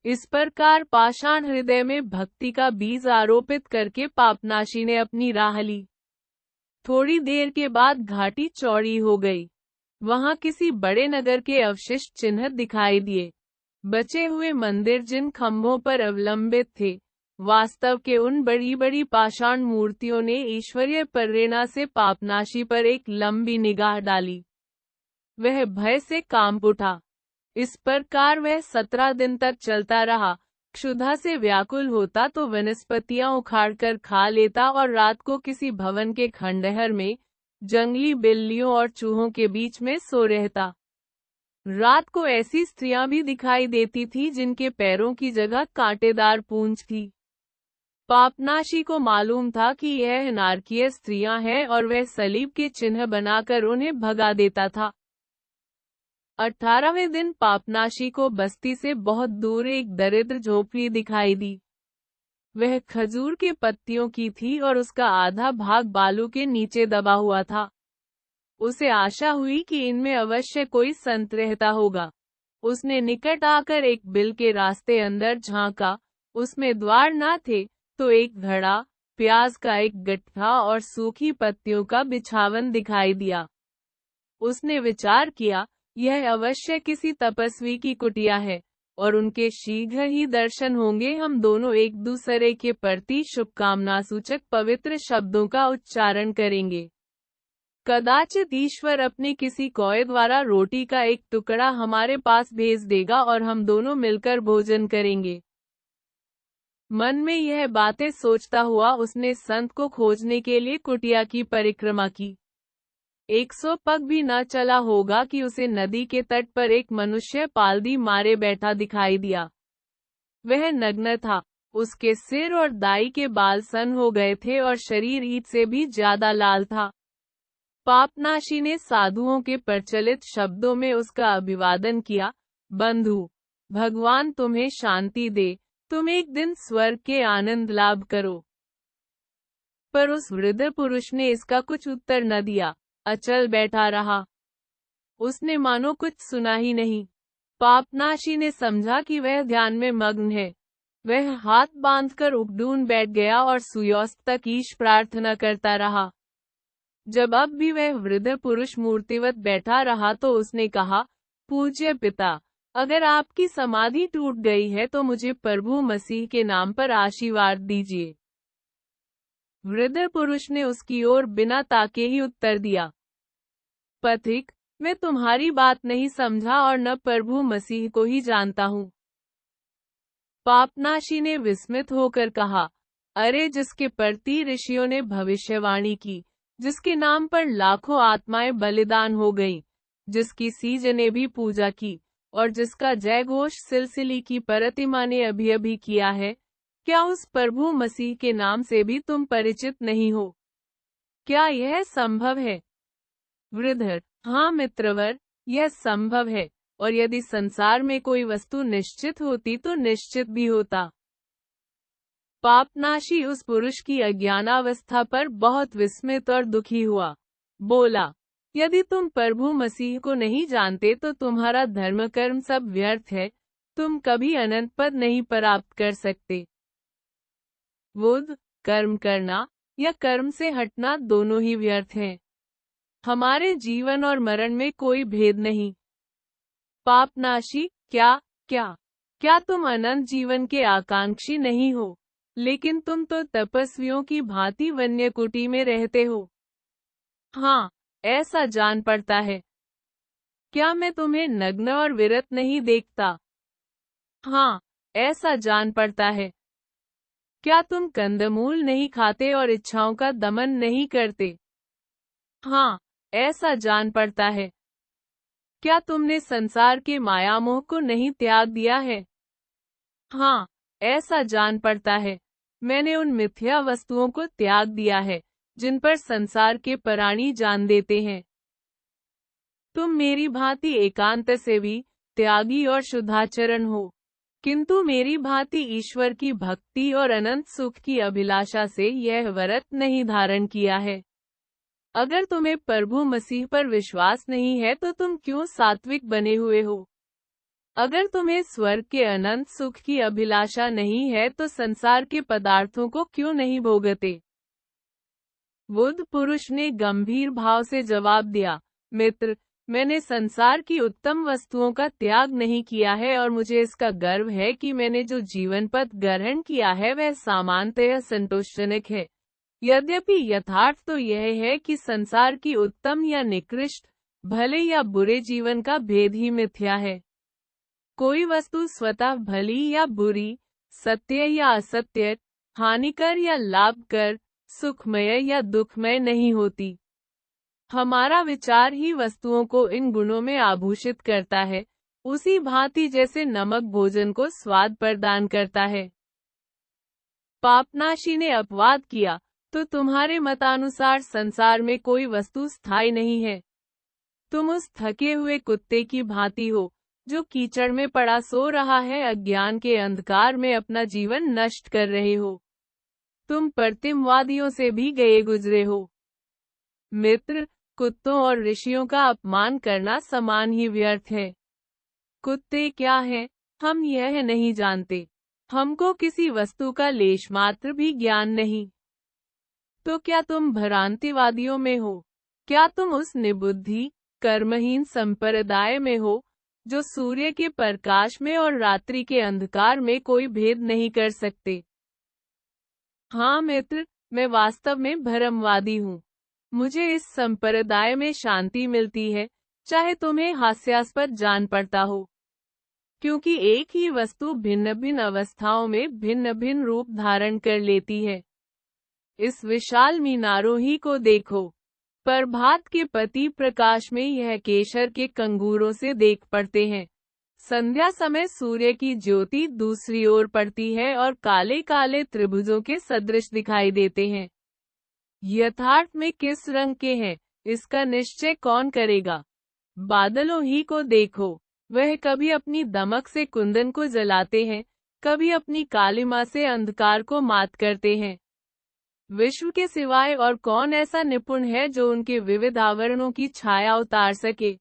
इस प्रकार पाषाण हृदय में भक्ति का बीज आरोपित करके पापनाशी ने अपनी राह ली। थोड़ी देर के बाद घाटी चौड़ी हो गई। वहां किसी बड़े नगर के अवशिष्ट चिन्ह दिखाई दिए। बचे हुए मंदिर जिन खंभों पर अवलंबित थे, वास्तव के उन बड़ी बड़ी पाषाण मूर्तियों ने ईश्वरीय प्रेरणा से पापनाशी पर एक लंबी निगाह डाली। वह भय से कांप उठा। इस प्रकार वह 17 दिन तक चलता रहा। क्षुधा से व्याकुल होता तो वनस्पतियां उखाड़कर खा लेता और रात को किसी भवन के खंडहर में जंगली बिल्लियों और चूहों के बीच में सो रहता। रात को ऐसी स्त्रियां भी दिखाई देती थी जिनके पैरों की जगह कांटेदार पूंछ थी। पापनाशी को मालूम था कि यह नारकीय स्त्रियां हैं और वह सलीब के चिन्ह बनाकर उन्हें भगा देता था। 18वें दिन पापनाशी को बस्ती से बहुत दूर एक दरिद्र झोपड़ी दिखाई दी। वह खजूर के पत्तियों की थी और उसका आधा भाग बालू के नीचे दबा हुआ था। उसे आशा हुई कि इनमें अवश्य कोई संत रहता होगा। उसने निकट आकर एक बिल के रास्ते अंदर झांका। उसमें द्वार न थे तो एक घड़ा, प्याज का एक गट्ठा और सूखी पत्तियों का बिछावन दिखाई दिया। उसने विचार किया, यह अवश्य किसी तपस्वी की कुटिया है और उनके शीघ्र ही दर्शन होंगे। हम दोनों एक दूसरे के प्रति शुभकामना सूचक पवित्र शब्दों का उच्चारण करेंगे। कदाचित ईश्वर अपने किसी कौए द्वारा रोटी का एक टुकड़ा हमारे पास भेज देगा और हम दोनों मिलकर भोजन करेंगे। मन में यह बातें सोचता हुआ उसने संत को खोजने के लिए कुटिया की परिक्रमा की। 100 पग भी न चला होगा कि उसे नदी के तट पर एक मनुष्य पालदी मारे बैठा दिखाई दिया। वह नग्न था, उसके सिर और दाई के बाल सन हो गए थे और शरीर ईंट से भी ज्यादा लाल था। पापनाशी ने साधुओं के प्रचलित शब्दों में उसका अभिवादन किया, बंधु, भगवान तुम्हें शांति दे, तुम एक दिन स्वर्ग के आनंद लाभ करो। पर उस वृद्ध पुरुष ने इसका कुछ उत्तर न दिया, अचल बैठा रहा। उसने मानो कुछ सुना ही नहीं। पापनाशी ने समझा कि वह ध्यान में मग्न है। वह हाथ बांधकर उपडून बैठ गया और सूर्यास्त तक ईश प्रार्थना करता रहा। जब अब भी वह वृद्ध पुरुष मूर्तिवत बैठा रहा तो उसने कहा, पूज्य पिता, अगर आपकी समाधि टूट गई है तो मुझे प्रभु मसीह के नाम पर आशीर्वाद दीजिए। वृद्ध पुरुष ने उसकी ओर बिना ताके ही उत्तर दिया, पथिक, मैं तुम्हारी बात नहीं समझा और न प्रभु मसीह को ही जानता हूँ। पापनाशी ने विस्मित होकर कहा, अरे जिसके प्रति ऋषियों ने भविष्यवाणी की, जिसके नाम पर लाखों आत्माएं बलिदान हो गईं, जिसकी सीज ने भी पूजा की और जिसका जय घोष सिलसिली की प्रतिमा ने अभी अभी किया है, क्या उस प्रभु मसीह के नाम से भी तुम परिचित नहीं हो? क्या यह संभव है? वृद्ध, हाँ मित्रवर, यह संभव है, और यदि संसार में कोई वस्तु निश्चित होती तो निश्चित भी होता। पापनाशी उस पुरुष की अज्ञानावस्था पर बहुत विस्मित और दुखी हुआ। बोला, यदि तुम प्रभु मसीह को नहीं जानते तो तुम्हारा धर्म कर्म सब व्यर्थ है, तुम कभी अनंत पद नहीं प्राप्त कर सकते। बुद्ध, कर्म करना या कर्म से हटना दोनों ही व्यर्थ हैं। हमारे जीवन और मरण में कोई भेद नहीं। पापनाशी, क्या तुम अनंत जीवन के आकांक्षी नहीं हो? लेकिन तुम तो तपस्वियों की भांति वन्य कुटी में रहते हो। हाँ, ऐसा जान पड़ता है। क्या मैं तुम्हें नग्न और विरत नहीं देखता? हाँ, ऐसा जान पड़ता है। क्या तुम कंदमूल नहीं खाते और इच्छाओं का दमन नहीं करते? हाँ, ऐसा जान पड़ता है। क्या तुमने संसार के मायामोह को नहीं त्याग दिया है? हाँ, ऐसा जान पड़ता है। मैंने उन मिथ्या वस्तुओं को त्याग दिया है, जिन पर संसार के प्राणी जान देते हैं। तुम मेरी भांति एकांत से भी त्यागी और शुद्धाचरण हो, किंतु मेरी भांति ईश्वर की भक्ति और अनंत सुख की अभिलाषा से यह व्रत नहीं धारण किया है। अगर तुम्हें प्रभु मसीह पर विश्वास नहीं है तो तुम क्यों सात्विक बने हुए हो? अगर तुम्हें स्वर्ग के अनंत सुख की अभिलाषा नहीं है तो संसार के पदार्थों को क्यों नहीं भोगते? बुद्ध पुरुष ने गंभीर भाव से जवाब दिया, मित्र, मैंने संसार की उत्तम वस्तुओं का त्याग नहीं किया है और मुझे इसका गर्व है कि मैंने जो जीवन पथ ग्रहण किया है वह सामान्यतः संतोषजनक है। यद्यपि यथार्थ तो यह है कि संसार की उत्तम या निकृष्ट, भले या बुरे जीवन का भेद ही मिथ्या है। कोई वस्तु स्वतः भली या बुरी, सत्य या असत्य, हानिकर या लाभकर, सुखमय या दुखमय नहीं होती। हमारा विचार ही वस्तुओं को इन गुणों में आभूषित करता है, उसी भांति जैसे नमक भोजन को स्वाद प्रदान करता है। पापनाशी ने अपवाद किया, तो तुम्हारे मतानुसार संसार में कोई वस्तु स्थायी नहीं है। तुम उस थके हुए कुत्ते की भांति हो, जो कीचड़ में पड़ा सो रहा है, अज्ञान के अंधकार में अपना जीवन नष्ट कर रहे हो। तुम प्रतिमवादियों से भी गए गुजरे हो। मित्र, कुत्तों और ऋषियों का अपमान करना समान ही व्यर्थ है। कुत्ते क्या हैं, हम यह नहीं जानते। हमको किसी वस्तु का लेश मात्र भी ज्ञान नहीं। तो क्या तुम भ्रांतिवादियों में हो? क्या तुम उस निबुद्धि, कर्महीन संप्रदाय में हो, जो सूर्य के प्रकाश में और रात्रि के अंधकार में कोई भेद नहीं कर सकते? हाँ मित्र, मैं वास्तव में भ्रमवादी हूँ। मुझे इस संप्रदाय में शांति मिलती है, चाहे तुम्हें हास्यास्पद जान पड़ता हो, क्योंकि एक ही वस्तु भिन्न भिन्न अवस्थाओं में भिन्न भिन्न रूप धारण कर लेती है। इस विशाल मीनारों ही को देखो। प्रभात के पति प्रकाश में यह केशर के कंगूरों से देख पड़ते हैं। संध्या समय सूर्य की ज्योति दूसरी ओर पड़ती है और काले काले त्रिभुजों के सदृश दिखाई देते हैं। यथार्थ में किस रंग के हैं, इसका निश्चय कौन करेगा? बादलों ही को देखो, वह कभी अपनी दमक से कुंदन को जलाते हैं, कभी अपनी कालिमा से अंधकार को मात करते हैं। विश्व के सिवाय और कौन ऐसा निपुण है जो उनके विविध आवरणों की छाया उतार सके?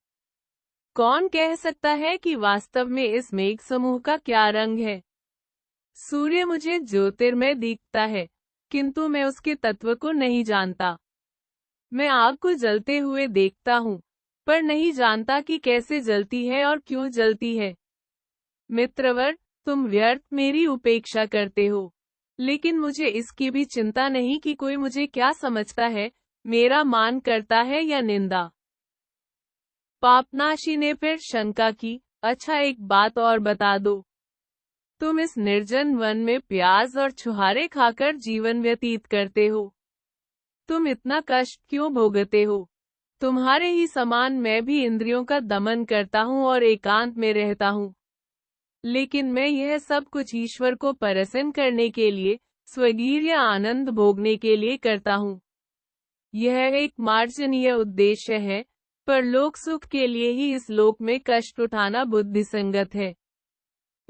कौन कह सकता है कि वास्तव में इस मेघ समूह का क्या रंग है? सूर्य मुझे ज्योतिर्मय दिखता है, किंतु मैं उसके तत्व को नहीं जानता। मैं आग को जलते हुए देखता हूँ, पर नहीं जानता कि कैसे जलती है और क्यों जलती है। मित्रवर, तुम व्यर्थ मेरी उपेक्षा करते हो, लेकिन मुझे इसकी भी चिंता नहीं कि कोई मुझे क्या समझता है, मेरा मान करता है या निंदा। पापनाशी ने फिर शंका की, अच्छा एक बात और बता दो, तुम इस निर्जन वन में प्याज और छुहारे खाकर जीवन व्यतीत करते हो, तुम इतना कष्ट क्यों भोगते हो? तुम्हारे ही समान मैं भी इंद्रियों का दमन करता हूँ और एकांत में रहता हूँ, लेकिन मैं यह सब कुछ ईश्वर को प्रसन्न करने के लिए, स्वगीर्य आनंद भोगने के लिए करता हूँ। यह एक मार्जनीय उद्देश्य है, पर लोक सुख के लिए ही इस लोक में कष्ट उठाना बुद्धिसंगत है।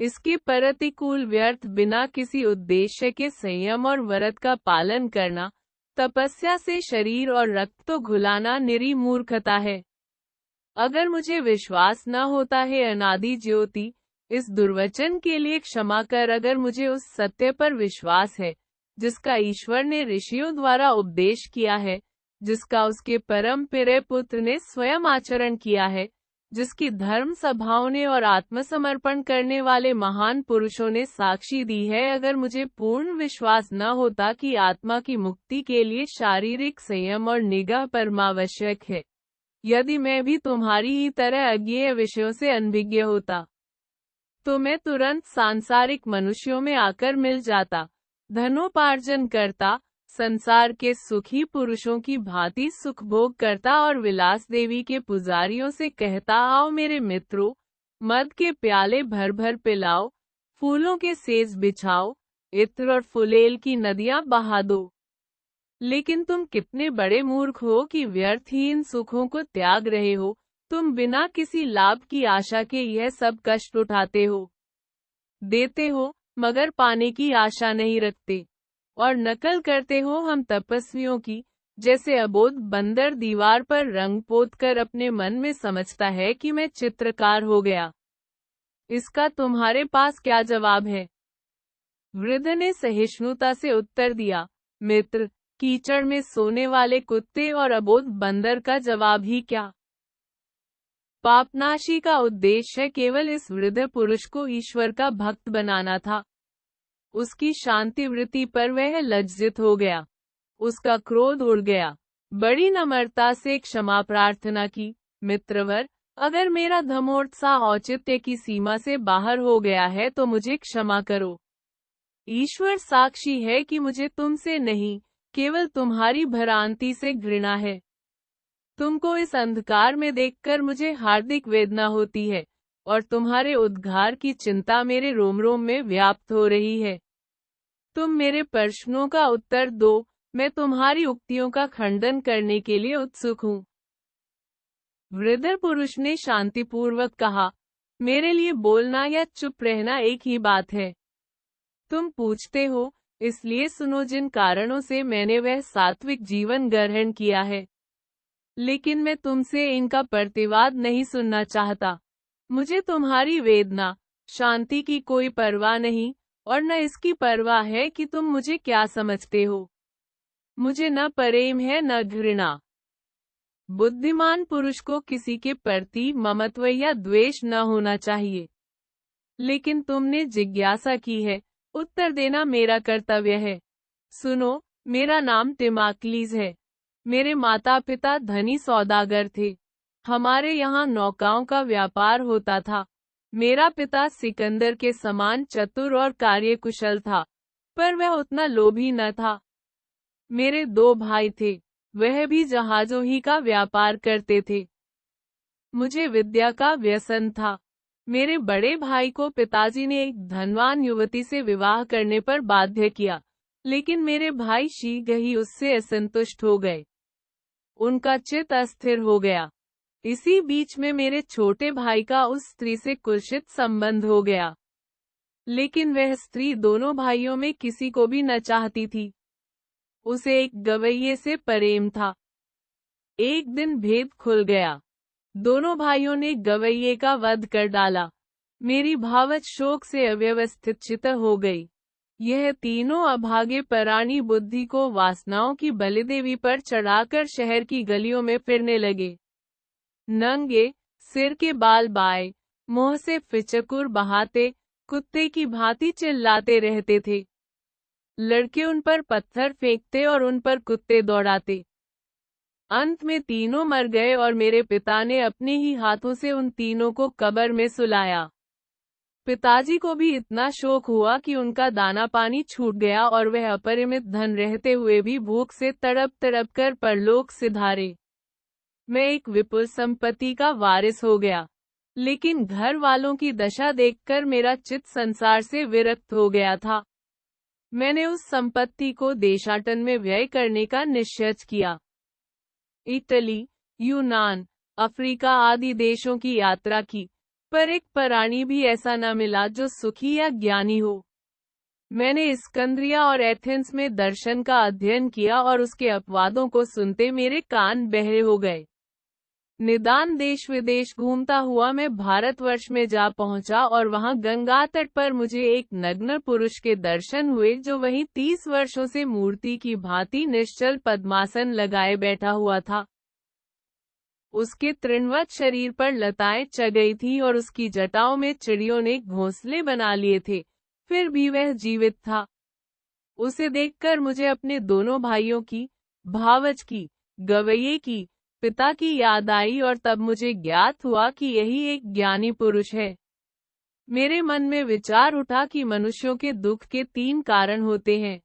इसके प्रतिकूल व्यर्थ बिना किसी उद्देश्य के संयम और व्रत का पालन करना, तपस्या से शरीर और रक्त तो घुलाना निरी मूर्खता है। अगर मुझे विश्वास न होता है अनादि ज्योति, इस दुर्वचन के लिए क्षमा कर। अगर मुझे उस सत्य पर विश्वास है जिसका ईश्वर ने ऋषियों द्वारा उपदेश किया है, जिसका उसके परम प्रिय पुत्र ने स्वयं आचरण किया है, जिसकी धर्म सभाओं ने और आत्मसमर्पण करने वाले महान पुरुषों ने साक्षी दी है, अगर मुझे पूर्ण विश्वास न होता कि आत्मा की मुक्ति के लिए शारीरिक संयम और निगाह परमावश्यक है, यदि मैं भी तुम्हारी ही तरह अज्ञेय विषयों से अनभिज्ञ होता, तो मैं तुरंत सांसारिक मनुष्यों में आकर मिल जाता, धनोपार्जन करता, संसार के सुखी पुरुषों की भांति सुख भोग करता और विलास देवी के पुजारियों से कहता, आओ मेरे मित्रों, मद के प्याले भर भर पिलाओ, फूलों के सेज बिछाओ, इत्र और फुलेल की नदियां बहा दो। लेकिन तुम कितने बड़े मूर्ख हो कि व्यर्थ ही इन सुखों को त्याग रहे हो। तुम बिना किसी लाभ की आशा के यह सब कष्ट उठाते हो, देते हो, मगर पाने की आशा नहीं रखते, और नकल करते हो हम तपस्वियों की, जैसे अबोध बंदर दीवार पर रंग पोत कर अपने मन में समझता है कि मैं चित्रकार हो गया। इसका तुम्हारे पास क्या जवाब है? वृद्ध ने सहिष्णुता से उत्तर दिया, मित्र, कीचड़ में सोने वाले कुत्ते और अबोध बंदर का जवाब ही क्या? पापनाशी का उद्देश्य केवल इस वृद्ध पुरुष को ईश्वर का भक्त बनाना था। उसकी शांति वृत्ति पर वह लज्जित हो गया, उसका क्रोध उड़ गया, बड़ी नम्रता से क्षमा प्रार्थना की, मित्रवर, अगर मेरा धर्मोत्साह औचित्य की सीमा से बाहर हो गया है तो मुझे क्षमा करो। ईश्वर साक्षी है कि मुझे तुमसे नहीं, केवल तुम्हारी भ्रांति से घृणा है। तुमको इस अंधकार में देखकर मुझे हार्दिक वेदना होती है, और तुम्हारे उद्गार की चिंता मेरे रोम रोम में व्याप्त हो रही है। तुम मेरे प्रश्नों का उत्तर दो, मैं तुम्हारी उक्तियों का खंडन करने के लिए उत्सुक हूँ। वृद्ध पुरुष ने शांतिपूर्वक कहा, मेरे लिए बोलना या चुप रहना एक ही बात है। तुम पूछते हो, इसलिए सुनो, जिन कारणों से मैंने वह सात्विक जीवन ग्रहण किया है, लेकिन मैं तुमसे इनका प्रतिवाद नहीं सुनना चाहता। मुझे तुम्हारी वेदना, शांति की कोई परवाह नहीं, और न इसकी परवाह है कि तुम मुझे क्या समझते हो। मुझे न प्रेम है न घृणा। बुद्धिमान पुरुष को किसी के प्रति ममत्व या द्वेष न होना चाहिए। लेकिन तुमने जिज्ञासा की है, उत्तर देना मेरा कर्तव्य है। सुनो, मेरा नाम टिमाक्लीज है। मेरे माता पिता धनी सौदागर थे। हमारे यहाँ नौकाओं का व्यापार होता था। मेरा पिता सिकंदर के समान चतुर और कार्यकुशल था, पर वह उतना लोभी न था। मेरे 2 भाई थे, वह भी जहाजों ही का व्यापार करते थे। मुझे विद्या का व्यसन था। मेरे बड़े भाई को पिताजी ने एक धनवान युवती से विवाह करने पर बाध्य किया, लेकिन मेरे भाई शीघ्र ही उससे असंतुष्ट हो गए। उनका चित्त अस्थिर हो गया। इसी बीच में मेरे छोटे भाई का उस स्त्री से कुत्सित संबंध हो गया, लेकिन वह स्त्री दोनों भाइयों में किसी को भी न चाहती थी। उसे एक गवैये से प्रेम था। एक दिन भेद खुल गया। दोनों भाइयों ने गवैये का वध कर डाला। मेरी भावच शोक से अव्यवस्थित चित्त हो गई। यह तीनों अभागे प्राणी बुद्धि को वासनाओं की बलिदेवी पर चढ़ाकर शहर की गलियों में फिरने लगे। नंगे सिर के बाल बाए, मुंह से फिचकुर बहाते, कुत्ते की भांति चिल्लाते रहते थे। लड़के उन पर पत्थर फेंकते और उन पर कुत्ते दौड़ाते। अंत में तीनों मर गए और मेरे पिता ने अपने ही हाथों से उन तीनों को कब्र में सुलाया। पिताजी को भी इतना शोक हुआ कि उनका दाना पानी छूट गया और वह अपरिमित धन रहते हुए भी भूख से तड़प तड़प कर परलोक सिधारे। मैं एक विपुल संपत्ति का वारिस हो गया, लेकिन घर वालों की दशा देखकर मेरा चित्त संसार से विरक्त हो गया था। मैंने उस संपत्ति को देशाटन में व्यय करने का निश्चय किया। इटली, यूनान, अफ्रीका आदि देशों की यात्रा की, पर एक प्राणी भी ऐसा न मिला जो सुखी या ज्ञानी हो। मैंने इस्कंद्रिया और एथेंस में दर्शन का अध्ययन किया और उसके अपवादों को सुनते मेरे कान बहरे हो गए। निदान देश विदेश घूमता हुआ मैं भारतवर्ष में जा पहुंचा और वहां गंगा तट पर मुझे एक नग्न पुरुष के दर्शन हुए जो वहीं 30 वर्षों से मूर्ति की भांति निश्चल पद्मासन लगाए बैठा हुआ था। उसके तृणवत शरीर पर लताएं च गई थी और उसकी जटाओं में चिड़ियों ने घोंसले बना लिए थे, फिर भी वह जीवित था। उसे देखकर मुझे अपने दोनों भाइयों की, भावज की, गवैये की, पिता की याद आई और तब मुझे ज्ञात हुआ कि यही एक ज्ञानी पुरुष है। मेरे मन में विचार उठा कि मनुष्यों के दुख के 3 कारण होते हैं।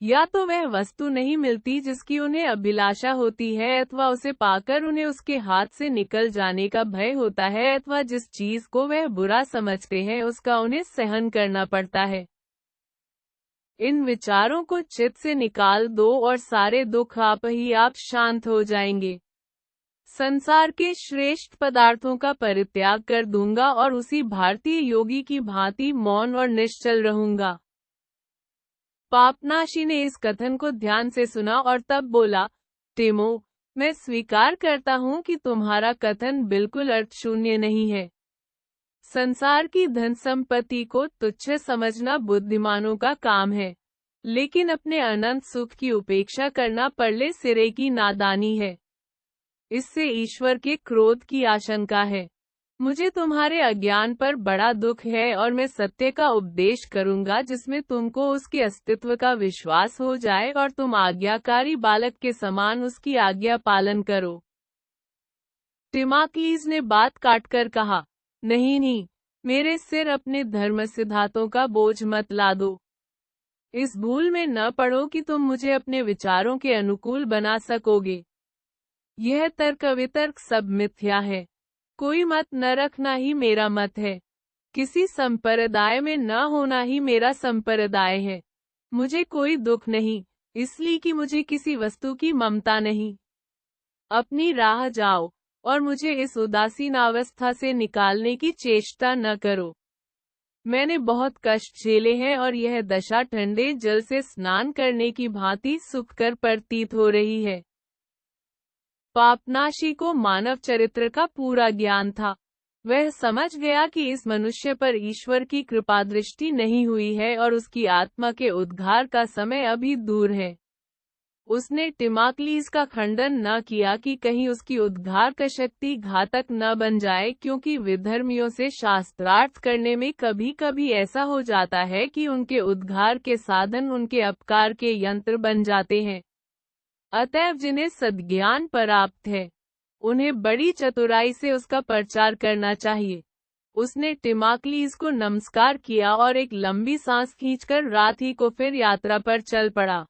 या तो वह वस्तु नहीं मिलती जिसकी उन्हें अभिलाषा होती है, अथवा उसे पाकर उन्हें उसके हाथ से निकल जाने का भय होता है, अथवा जिस चीज को वह बुरा समझते हैं उसका उन्हें सहन करना पड़ता है। इन विचारों को चित्त से निकाल दो और सारे दुख आप ही आप शांत हो जाएंगे। संसार के श्रेष्ठ पदार्थों का परित्याग कर दूंगा और उसी भारतीय योगी की भांति मौन और निश्चल रहूंगा। पापनाशी ने इस कथन को ध्यान से सुना और तब बोला, टिमो, मैं स्वीकार करता हूं कि तुम्हारा कथन बिल्कुल अर्थशून्य नहीं है। संसार की धन संपत्ति को तुच्छ समझना बुद्धिमानों का काम है, लेकिन अपने अनंत सुख की उपेक्षा करना परले सिरे की नादानी है। इससे ईश्वर के क्रोध की आशंका है। मुझे तुम्हारे अज्ञान पर बड़ा दुख है और मैं सत्य का उपदेश करूंगा जिसमें तुमको उसके अस्तित्व का विश्वास हो जाए और तुम आज्ञाकारी बालक के समान उसकी आज्ञा पालन करो। टिमाक्लीज ने बात काटकर कहा, नहीं, मेरे सिर अपने धर्म सिद्धांतों का बोझ मत लादो। इस भूल में न पड़ो कि तुम मुझे अपने विचारों के अनुकूल बना सकोगे। यह तर्क वितर्क सब मिथ्या है। कोई मत न रखना ही मेरा मत है। किसी संप्रदाय में न होना ही मेरा संप्रदाय है। मुझे कोई दुख नहीं, इसलिए कि मुझे किसी वस्तु की ममता नहीं। अपनी राह जाओ और मुझे इस उदासीनावस्था से निकालने की चेष्टा न करो। मैंने बहुत कष्ट झेले हैं और यह दशा ठंडे जल से स्नान करने की भांति सुखकर प्रतीत हो रही है। पापनाशी को मानव चरित्र का पूरा ज्ञान था। वह समझ गया कि इस मनुष्य पर ईश्वर की कृपा दृष्टि नहीं हुई है और उसकी आत्मा के उद्धार का समय अभी दूर है। उसने टिमाक्लीज का खंडन न किया कि कहीं उसकी उद्धार का शक्ति घातक न बन जाए, क्योंकि विधर्मियों से शास्त्रार्थ करने में कभी कभी ऐसा हो जाता है कि उनके उद्धार के साधन उनके अपकार के यंत्र बन जाते हैं। अतएव जिन्हें सद्ज्ञान प्राप्त है, उन्हें बड़ी चतुराई से उसका प्रचार करना चाहिए। उसने टिमाक्लीस को नमस्कार किया और एक लंबी सांस खींचकर रात ही को फिर यात्रा पर चल पड़ा।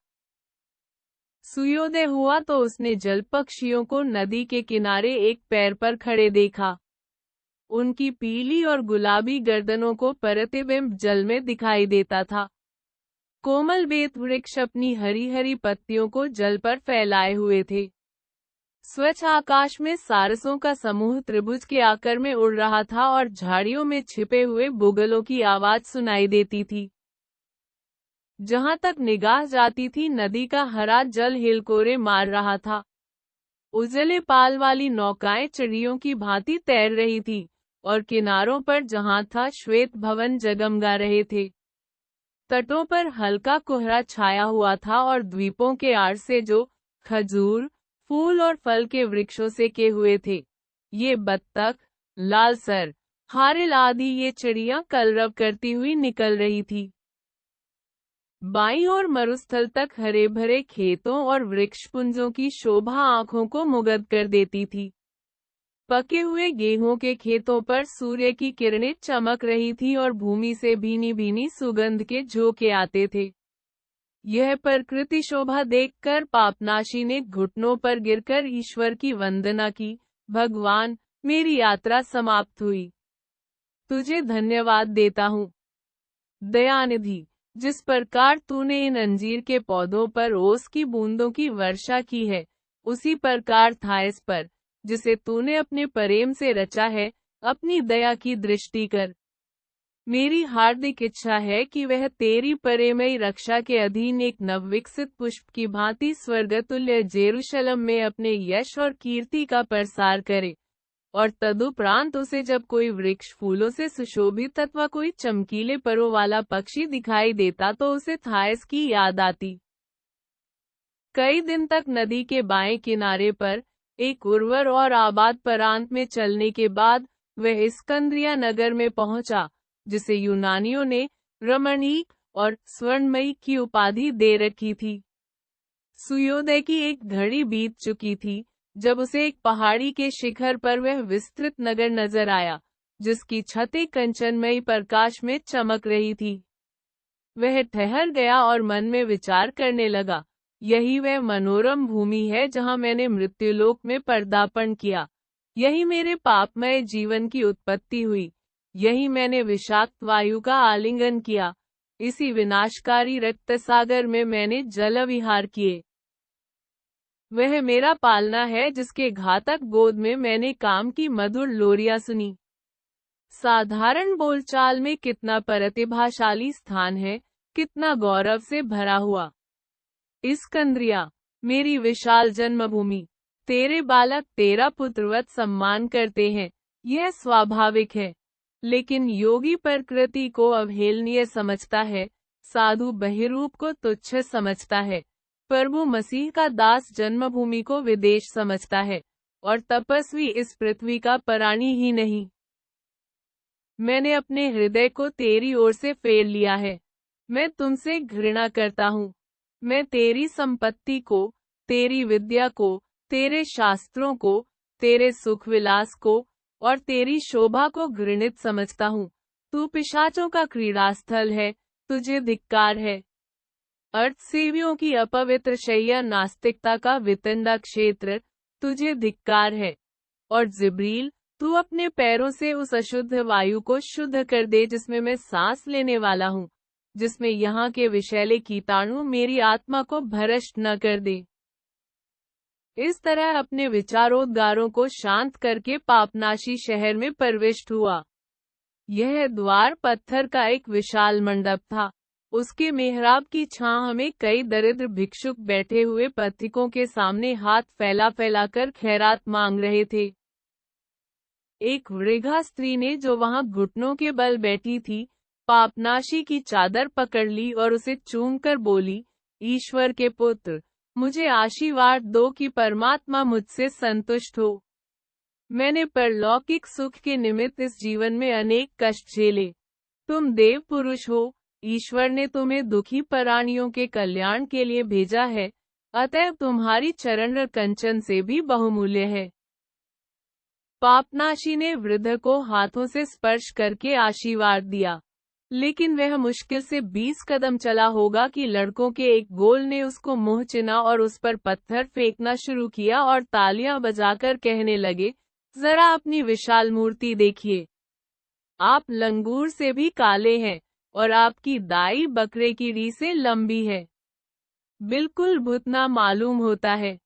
सूर्योदय हुआ तो उसने जल पक्षियों को नदी के किनारे एक पैर पर खड़े देखा। उनकी पीली और गुलाबी गर्दनों को प्रतिबिंब जल में दिखाई देता था। कोमल बेत वृक्ष अपनी हरी हरी पत्तियों को जल पर फैलाए हुए थे। स्वच्छ आकाश में सारसों का समूह त्रिभुज के आकार में उड़ रहा था और झाड़ियों में छिपे हुए बुगलों की आवाज सुनाई देती थी। जहां तक निगाह जाती थी, नदी का हरा जल हिलकोरे मार रहा था। उजले पाल वाली नौकाएं चिड़ियों की भांति तैर रही थी और किनारों पर जहां था श्वेत भवन जगमगा रहे थे। तटों पर हल्का कोहरा छाया हुआ था और द्वीपों के आड़ से जो खजूर, फूल और फल के वृक्षों से के हुए थे, ये बत्तख, लालसर, हारिल आदि ये चिड़ियां कलरव करती हुई निकल रही थी। बाईं ओर मरुस्थल तक हरे भरे खेतों और वृक्षपुंजों की शोभा आंखों को मुग्ध कर देती थी। पके हुए गेहूं के खेतों पर सूर्य की किरणें चमक रही थी और भूमि से भीनी भीनी सुगंध के झोंके आते थे। यह प्रकृति शोभा देखकर पापनाशी ने घुटनों पर गिरकर ईश्वर की वंदना की। भगवान, मेरी यात्रा समाप्त हुई। तुझे धन्यवाद देता हूँ। दयानिधि, जिस प्रकार तूने इन अंजीर के पौधों पर ओस की बूंदों की वर्षा की है, उसी प्रकार थाइस पर, जिसे तूने अपने प्रेम से रचा है, अपनी दया की दृष्टि कर। मेरी हार्दिक इच्छा है कि वह तेरी प्रेमयी रक्षा के अधीन एक नवविकसित पुष्प की भांति स्वर्गतुल्य जेरूशलम में अपने यश और कीर्ति का प्रसार करे, और तदुपरांत उसे जब कोई वृक्ष फूलों से सुशोभित अथवा कोई चमकीले परों वाला पक्षी दिखाई देता तो उसे थाइस की याद आती। कई दिन तक नदी के बाएं किनारे पर एक उर्वर और आबाद प्रांत में चलने के बाद वह इस्कंद्रिया नगर में पहुंचा, जिसे यूनानियों ने रमणीक और स्वर्णमयी की उपाधि दे रखी थी। सूर्योदय की एक घड़ी बीत चुकी थी जब उसे एक पहाड़ी के शिखर पर वह विस्तृत नगर नजर आया, जिसकी छतें कंचनमयी प्रकाश में चमक रही थी। वह ठहर गया और मन में विचार करने लगा, यही वह मनोरम भूमि है जहां मैंने मृत्युलोक में पदार्पण किया। यही मेरे पापमय जीवन की उत्पत्ति हुई। यही मैंने विषाक्त वायु का आलिंगन किया। इसी विनाशकारी रक्तसागर में मैंने जल विहार किए। वह मेरा पालना है जिसके घातक गोद में मैंने काम की मधुर लोरियां सुनी। साधारण बोलचाल में कितना प्रतिभाशाली स्थान है, कितना गौरव से भरा हुआ। इस्कंद्रिया, मेरी विशाल जन्मभूमि, तेरे बालक तेरा पुत्रवत सम्मान करते हैं, यह स्वाभाविक है। लेकिन योगी प्रकृति को अवहेलनीय समझता है, साधु बहिरूप को तुच्छ समझता है, प्रभु मसीह का दास जन्मभूमि को विदेश समझता है, और तपस्वी इस पृथ्वी का प्राणी ही नहीं। मैंने अपने हृदय को तेरी ओर से फेर लिया है। मैं तुमसे घृणा करता हूँ। मैं तेरी संपत्ति को, तेरी विद्या को, तेरे शास्त्रों को, तेरे सुख विलास को और तेरी शोभा को घृणित समझता हूँ। तू पिशाचों का क्रीड़ास्थल है, तुझे धिक्कार है। अर्थसेवियों की अपवित्र शैया, नास्तिकता का वितंडा क्षेत्र, तुझे धिक्कार है। और जिब्रील, तू अपने पैरों से उस अशुद्ध वायु को शुद्ध कर दे जिसमें मैं सांस लेने वाला हूँ, जिसमें यहाँ के विषैले कीटाणु मेरी आत्मा को भ्रष्ट न कर दे। इस तरह अपने विचारोद्गारों को शांत करके पापनाशी शहर में प्रविष्ट हुआ। यह द्वार पत्थर का एक विशाल मंडप था। उसके मेहराब की छांव में कई दरिद्र भिक्षुक बैठे हुए पथिकों के सामने हाथ फैला फैलाकर खैरात मांग रहे थे। एक वृद्धा स्त्री ने, जो वहां घुटनों के बल बैठी थी, पापनाशी की चादर पकड़ ली और उसे चूमकर बोली, ईश्वर के पुत्र, मुझे आशीर्वाद दो कि परमात्मा मुझसे संतुष्ट हो। मैंने परलौकिक सुख के निमित्त इस जीवन में अनेक कष्ट झेले। तुम देव पुरुष हो, ईश्वर ने तुम्हें दुखी प्राणियों के कल्याण के लिए भेजा है, अतएव तुम्हारी चरण कंचन से भी बहुमूल्य है। पापनाशी ने वृद्ध को हाथों से स्पर्श करके आशीर्वाद दिया, लेकिन वह मुश्किल से 20 कदम चला होगा कि लड़कों के एक गोल ने उसको मुंह चिना और उस पर पत्थर फेंकना शुरू किया और तालियां बजाकर कहने लगे, जरा अपनी विशाल मूर्ति देखिए। आप लंगूर से भी काले हैं और आपकी दाई बकरे की रीढ़ से लंबी है। बिल्कुल भुतना मालूम होता है।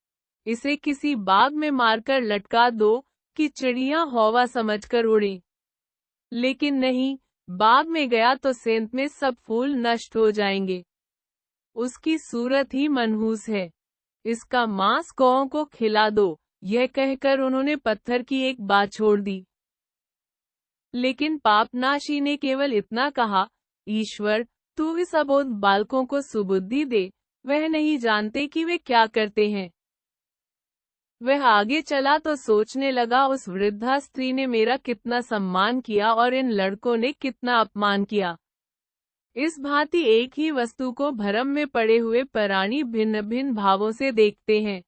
इसे किसी बाग में मारकर लटका दो कि चिड़िया हौवा समझकर उड़े। लेकिन नहीं, बाग में गया तो सेंत में सब फूल नष्ट हो जाएंगे। उसकी सूरत ही मनहूस है। इसका मांस गौओं को खिला दो। यह कहकर उन्होंने पत्थर की एक बात छोड़ दी। लेकिन पापनाशी ने केवल इतना कहा, ईश्वर, तू इस अबोध बालकों को सुबुद्धि दे, वह नहीं जानते कि वे क्या करते हैं। वह आगे चला तो सोचने लगा, उस वृद्धा स्त्री ने मेरा कितना सम्मान किया और इन लड़कों ने कितना अपमान किया। इस भांति एक ही वस्तु को भ्रम में पड़े हुए प्राणी भिन्न भिन्न भावों से देखते हैं।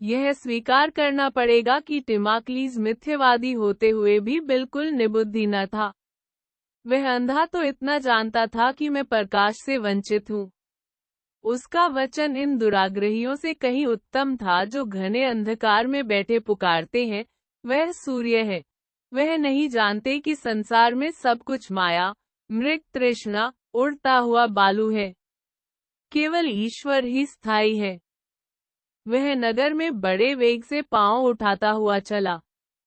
यह स्वीकार करना पड़ेगा कि टिमाक्लीज मिथ्यवादी होते हुए भी बिल्कुल निबुद्धि न था। वह अंधा तो इतना जानता था कि मैं प्रकाश से वंचित हूँ। उसका वचन इन दुराग्रहियों से कहीं उत्तम था जो घने अंधकार में बैठे पुकारते हैं, वह सूर्य है। वह नहीं जानते कि संसार में सब कुछ माया, मृग तृष्णा, उड़ता हुआ बालू है। केवल ईश्वर ही स्थायी है। वह नगर में बड़े वेग से पांव उठाता हुआ चला।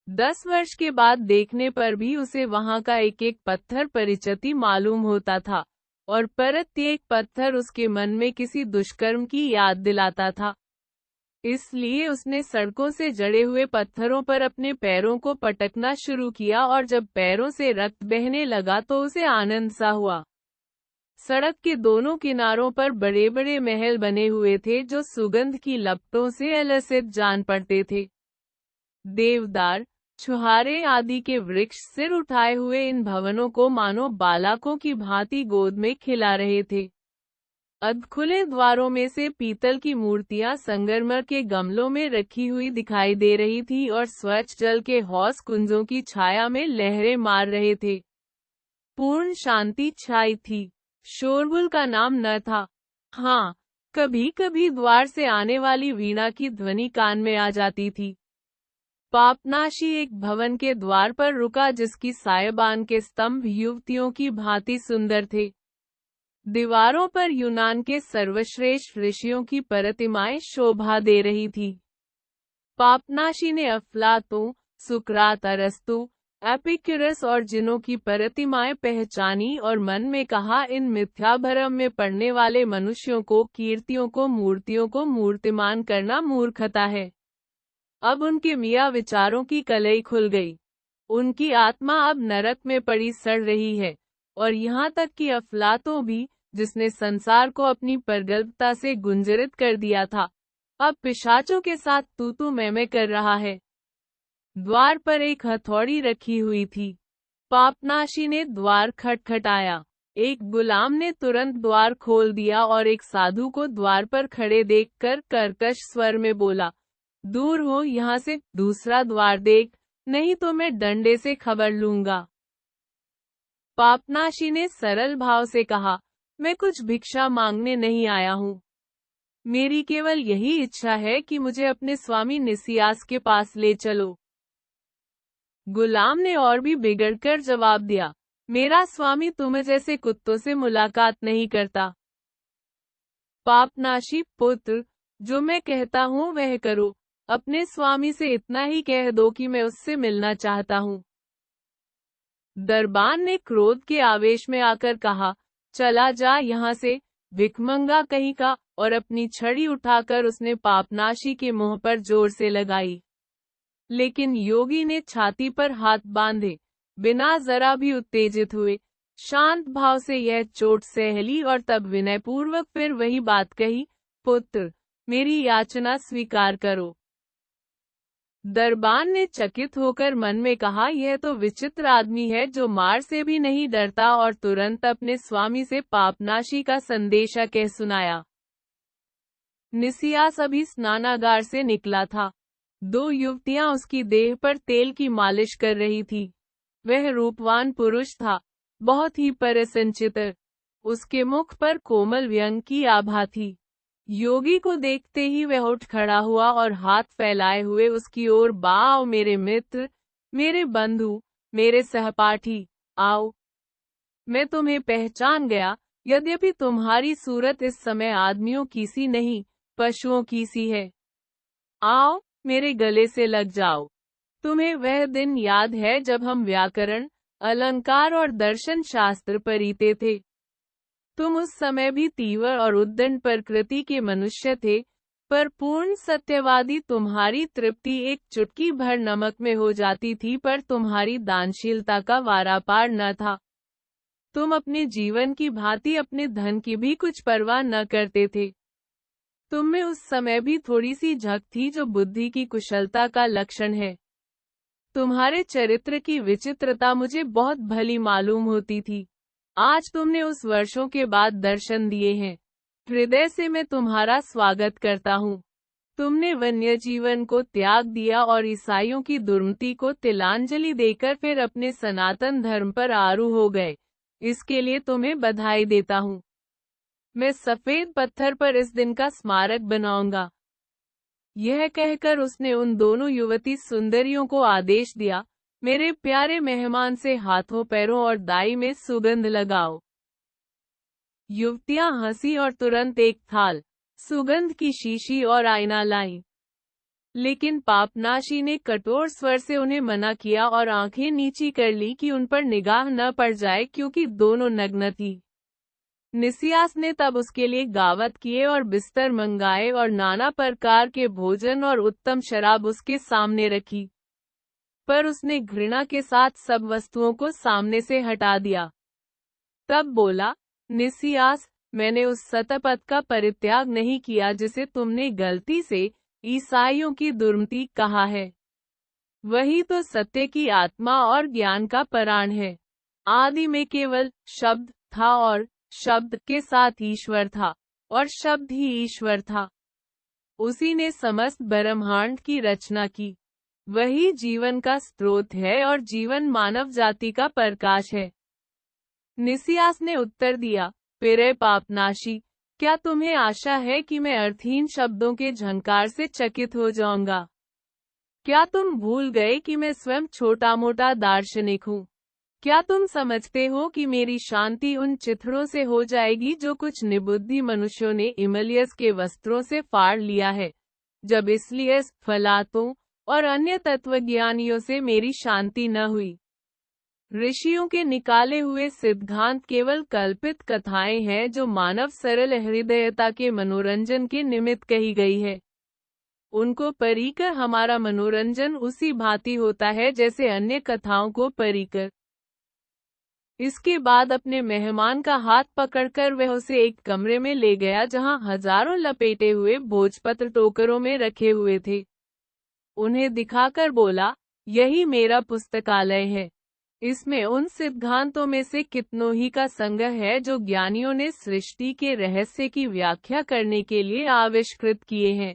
10 वर्ष के बाद देखने पर भी उसे वहां का एक एक पत्थर परिचित मालूम होता था और प्रत्येक पत्थर उसके मन में किसी दुष्कर्म की याद दिलाता था। इसलिए उसने सड़कों से जड़े हुए पत्थरों पर अपने पैरों को पटकना शुरू किया और जब पैरों से रक्त बहने लगा तो उसे आनंद सा हुआ। सड़क के दोनों किनारों पर बड़े बड़े महल बने हुए थे जो सुगंध की लपटों से अलसित जान पड़ते थे। देवदार, छुहारे आदि के वृक्ष सिर उठाए हुए इन भवनों को मानो बालकों की भांति गोद में खिला रहे थे। अधखुले द्वारों में से पीतल की मूर्तियां संगमरमर के गमलों में रखी हुई दिखाई दे रही थी और स्वच्छ जल के हौस कुंजों की छाया में लहरें मार रहे थे। पूर्ण शांति छाई थी। शोरगुल का नाम न था। हाँ, कभी कभी द्वार से आने वाली वीणा की ध्वनि कान में आ जाती थी। पापनाशी एक भवन के द्वार पर रुका जिसकी सायबान के स्तंभ युवतियों की भांति सुंदर थे। दीवारों पर यूनान के सर्वश्रेष्ठ ऋषियों की प्रतिमाएं शोभा दे रही थी। पापनाशी ने अफलातों, सुकरात, अरस्तु, एपिक्यूरस और जिनों की प्रतिमाएं पहचानी और मन में कहा, इन मिथ्याभरम में पड़ने वाले मनुष्यों को, कीर्तियों को, मूर्तियों को मूर्तिमान करना मूर्खता है। अब उनके मियाँ विचारों की कलई खुल गई। उनकी आत्मा अब नरक में पड़ी सड़ रही है और यहाँ तक कि अफलातों भी, जिसने संसार को अपनी प्रगल्भता से गुंजरित कर दिया था, अब पिशाचों के साथ तू मैं कर रहा है। द्वार पर एक हथौड़ी रखी हुई थी। पापनाशी ने द्वार खटखटाया। एक गुलाम ने तुरंत द्वार खोल दिया और एक साधु को द्वार पर खड़े देखकर कर्कश स्वर में बोला, दूर हो यहाँ से, दूसरा द्वार देख, नहीं तो मैं डंडे से खबर लूंगा। पापनाशी ने सरल भाव से कहा, मैं कुछ भिक्षा मांगने नहीं आया हूँ। मेरी केवल यही इच्छा है कि मुझे अपने स्वामी निसियास के पास ले चलो। गुलाम ने और भी बिगड़कर जवाब दिया, मेरा स्वामी तुम जैसे कुत्तों से मुलाकात नहीं करता। पापनाशी, पुत्र, जो मैं कहता हूँ वह करो। अपने स्वामी से इतना ही कह दो कि मैं उससे मिलना चाहता हूँ। दरबान ने क्रोध के आवेश में आकर कहा, चला जा यहाँ से, भिखमंगा कहीं का, और अपनी छड़ी उठाकर उसने पापनाशी के मुंह पर जोर से लगाई। लेकिन योगी ने छाती पर हाथ बांधे, बिना जरा भी उत्तेजित हुए, शांत भाव से यह चोट सह ली और तब विनयपूर्वक फिर वही बात कही, पुत्र, मेरी याचना स्वीकार करो। दरबान ने चकित होकर मन में कहा, यह तो विचित्र आदमी है जो मार से भी नहीं डरता, और तुरंत अपने स्वामी से पापनाशी का संदेशा कह सुनाया। निसियास अभी स्नानागार से निकला था। 2 युवतियां उसकी देह पर तेल की मालिश कर रही थी। वह रूपवान पुरुष था, बहुत ही परिसंचित। उसके मुख पर कोमल व्यंग की आभा थी। योगी को देखते ही वह उठ खड़ा हुआ और हाथ फैलाए हुए उसकी ओर आओ मेरे मित्र, मेरे बंधु, मेरे सहपाठी, आओ। मैं तुम्हें पहचान गया, यद्यपि तुम्हारी सूरत इस समय आदमियों की सी नहीं, पशुओं की सी है। आओ, मेरे गले से लग जाओ। तुम्हें वह दिन याद है जब हम व्याकरण, अलंकार और दर्शन शास्त्र पढ़ते थे। तुम उस समय भी तीव्र और उद्दंड प्रकृति के मनुष्य थे, पर पूर्ण सत्यवादी। तुम्हारी तृप्ति एक चुटकी भर नमक में हो जाती थी, पर तुम्हारी दानशीलता का वारापार न था। तुम अपने जीवन की भांति अपने धन की भी कुछ परवाह न करते थे। तुम में उस समय भी थोड़ी सी झक थी जो बुद्धि की कुशलता का लक्षण है। तुम्हारे चरित्र की विचित्रता मुझे बहुत भली मालूम होती थी। आज तुमने उस वर्षों के बाद दर्शन दिए हैं। हृदय से मैं तुम्हारा स्वागत करता हूँ। तुमने वन्य जीवन को त्याग दिया और ईसाइयों की दुर्मति को तिलांजलि देकर फिर अपने सनातन धर्म पर आरूढ़ हो गए। इसके लिए तुम्हें बधाई देता हूँ। मैं सफेद पत्थर पर इस दिन का स्मारक बनाऊंगा। यह कहकर उसने उन दोनों युवती सुंदरियों को आदेश दिया, मेरे प्यारे मेहमान से हाथों पैरों और दाई में सुगंध लगाओ। युवतियां हंसी और तुरंत एक थाल, सुगंध की शीशी और आईना लाई। लेकिन पापनाशी ने कठोर स्वर से उन्हें मना किया और आंखें नीची कर ली कि उन पर निगाह न पड़ जाए, क्योंकि दोनों नग्न थी। निसियास ने तब उसके लिए गावत किए और बिस्तर मंगाए और नाना प्रकार के भोजन और उत्तम शराब उसके सामने रखी। पर उसने घृणा के साथ सब वस्तुओं को सामने से हटा दिया। तब बोला, निसियास, मैंने उस सतपथ का परित्याग नहीं किया जिसे तुमने गलती से ईसाइयों की दुर्मति कहा है। वही तो सत्य की आत्मा और ज्ञान का प्राण है। आदि में केवल शब्द था और शब्द के साथ ईश्वर था और शब्द ही ईश्वर था। उसी ने समस्त ब्रह्मांड की रचना की। वही जीवन का स्रोत है और जीवन मानव जाति का प्रकाश है। निसियास ने उत्तर दिया, पिरे पापनाशी, क्या तुम्हें आशा है कि मैं अर्थहीन शब्दों के झंकार से चकित हो जाऊंगा? क्या तुम भूल गए कि मैं स्वयं छोटा मोटा दार्शनिक हूँ? क्या तुम समझते हो कि मेरी शांति उन चिथड़ों से हो जाएगी जो कुछ निबुद्धि मनुष्यों ने इमलियस के वस्त्रों से फाड़ लिया है, जब इसलिए फलातों और अन्य तत्वज्ञानियों से मेरी शांति न हुई? ऋषियों के निकाले हुए सिद्धांत केवल कल्पित कथाएं हैं जो मानव सरल हृदयता के मनोरंजन के निमित्त कही गई है। उनको पढ़कर हमारा मनोरंजन उसी भांति होता है जैसे अन्य कथाओं को पढ़कर। इसके बाद अपने मेहमान का हाथ पकड़कर वह उसे एक कमरे में ले गया जहां हजारों लपेटे हुए भोजपत्र टोकरों में रखे हुए थे। उन्हें दिखाकर बोला, यही मेरा पुस्तकालय है। इसमें उन सिद्धांतों में से कितनों ही का संग्रह है जो ज्ञानियों ने सृष्टि के रहस्य की व्याख्या करने के लिए आविष्कृत किए हैं।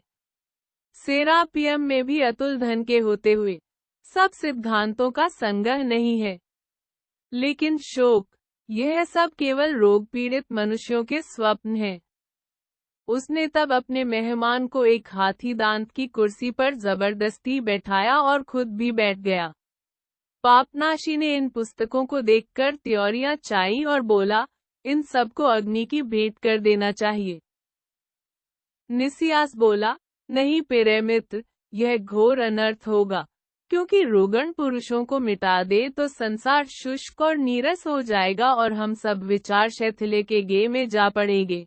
सेरापियम में भी अतुल धन के होते हुए सब सिद्धांतों का संग्रह नहीं है। लेकिन शोक, यह सब केवल रोग पीड़ित मनुष्यों के स्वप्न हैं। उसने तब अपने मेहमान को एक हाथी दांत की कुर्सी पर जबरदस्ती बैठाया और खुद भी बैठ गया। पापनाशी ने इन पुस्तकों को देखकर त्योरियां चाई और बोला, इन सबको अग्नि की भेंट कर देना चाहिए। निसियास बोला, नहीं प्रिय मित्र, यह घोर अनर्थ होगा, क्योंकि रोगण पुरुषों को मिटा दे तो संसार शुष्क और नीरस हो जाएगा और हम सब विचार शैथिल्य के गे में जा पड़ेंगे।